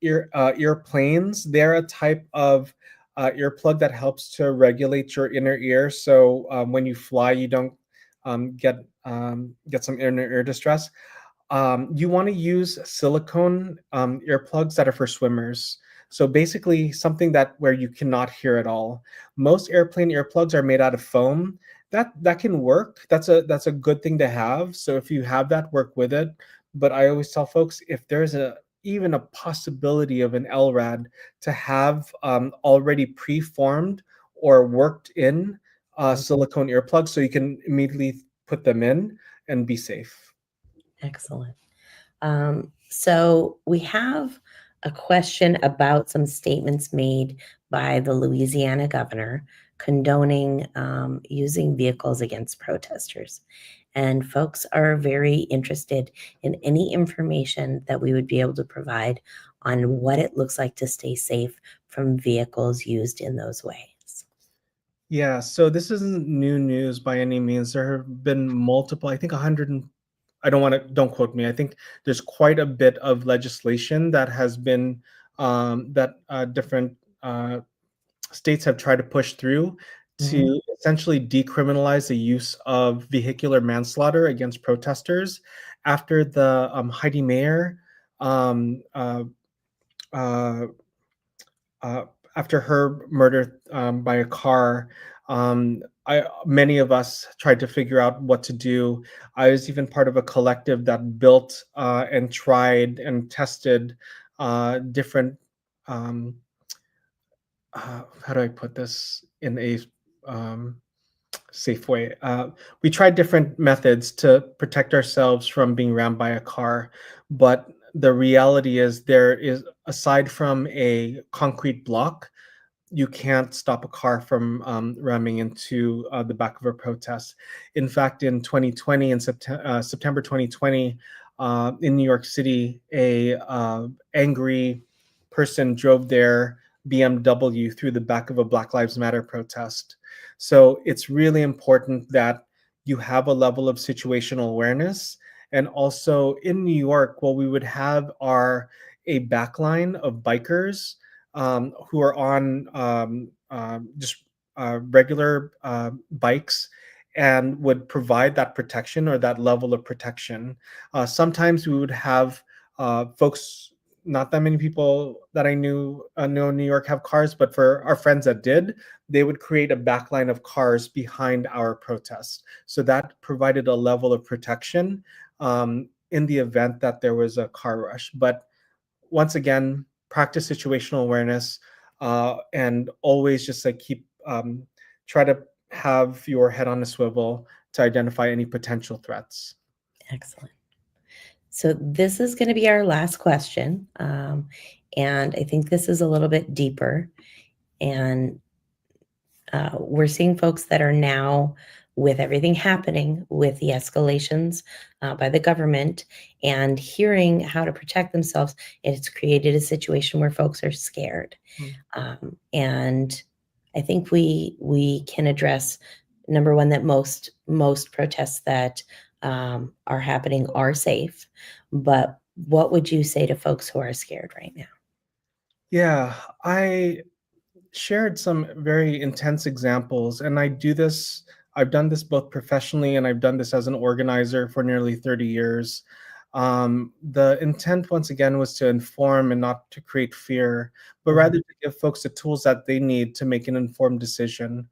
earplanes, they're a type of earplug that helps to regulate your inner ear. So when you fly, you don't get some inner ear distress. You want to use silicone earplugs that are for swimmers. So basically, something that where you cannot hear at all. Most airplane earplugs are made out of foam. That can work. That's a good thing to have. So if you have that, work with it. But I always tell folks, if there's even a possibility of an LRAD, to have already preformed or worked in silicone earplugs, so you can immediately put them in and be safe. Excellent. So we have a question about some statements made by the Louisiana governor condoning using vehicles against protesters. And folks are very interested in any information that we would be able to provide on what it looks like to stay safe from vehicles used in those ways. Yeah, so this isn't new news by any means. There have been multiple, I think 100 and don't quote me. I think there's quite a bit of legislation that has been that different states have tried to push through to essentially decriminalize the use of vehicular manslaughter against protesters after the Heidi Mayer um, uh, uh, after her murder by a car. Many of us tried to figure out what to do. I was even part of a collective that built and tried and tested different. Um, how do I put this in a um, safe way? We tried different methods to protect ourselves from being rammed by a car, but the reality is there is, aside from a concrete block, you can't stop a car from ramming into the back of a protest. In fact, in 2020, in September 2020, in New York City, a angry person drove their BMW through the back of a Black Lives Matter protest. So it's really important that you have a level of situational awareness. And also in New York, what we would have are a backline of bikers who are on just regular bikes and would provide that protection or that level of protection. Sometimes we would have folks, not that many people that I know in New York have cars, but for our friends that did, they would create a backline of cars behind our protest. So that provided a level of protection in the event that there was a car rush. But once again, practice situational awareness and always just like try to have your head on a swivel to identify any potential threats. Excellent. So this is going to be our last question. And I think this is a little bit deeper. And we're seeing folks that are now, with everything happening with the escalations by the government and hearing how to protect themselves, it's created a situation where folks are scared. And I think we can address, number one, that most protests that are happening are safe. But what would you say to folks who are scared right now? Yeah, I shared some very intense examples, and I've done this both professionally and I've done this as an organizer for nearly 30 years. The intent, once again, was to inform and not to create fear, but rather to give folks the tools that they need to make an informed decision.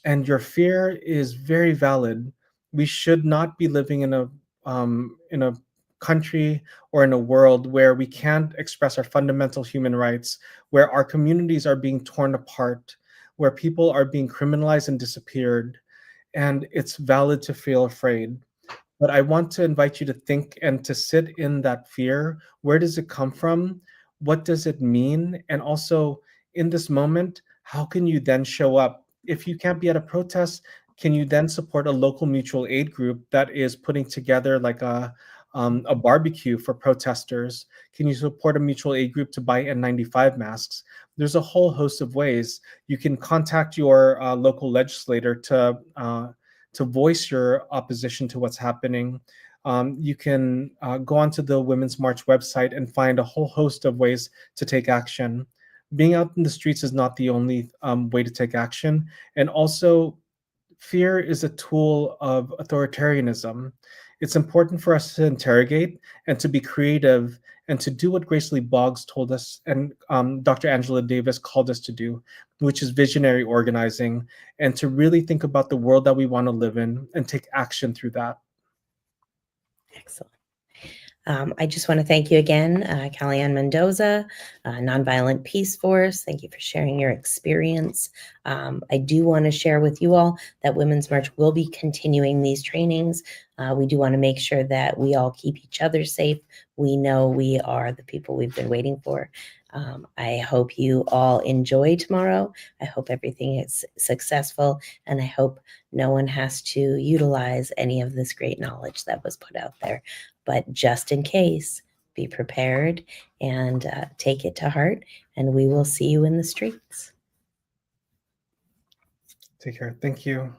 And your fear is very valid. We should not be living in a country or in a world where we can't express our fundamental human rights, where our communities are being torn apart, where people are being criminalized and disappeared. And it's valid to feel afraid. But I want to invite you to think and to sit in that fear. Where does it come from? What does it mean? And also, in this moment, how can you then show up? If you can't be at a protest, can you then support a local mutual aid group that is putting together like a barbecue for protesters? Can you support a mutual aid group to buy N95 masks? There's a whole host of ways. You can contact your local legislator to voice your opposition to what's happening. You can go onto the Women's March website and find a whole host of ways to take action. Being out in the streets is not the only way to take action. And also, fear is a tool of authoritarianism. It's important for us to interrogate and to be creative and to do what Grace Lee Boggs told us and Dr. Angela Davis called us to do, which is visionary organizing, and to really think about the world that we want to live in and take action through that. Excellent. I just want to thank you again, Kellyanne Mendoza, Nonviolent Peaceforce. Thank you for sharing your experience. I do want to share with you all that Women's March will be continuing these trainings. We do want to make sure that we all keep each other safe. We know we are the people we've been waiting for. I hope you all enjoy tomorrow. I hope everything is successful, and I hope no one has to utilize any of this great knowledge that was put out there. But just in case, be prepared and take it to heart, and we will see you in the streets. Take care. Thank you.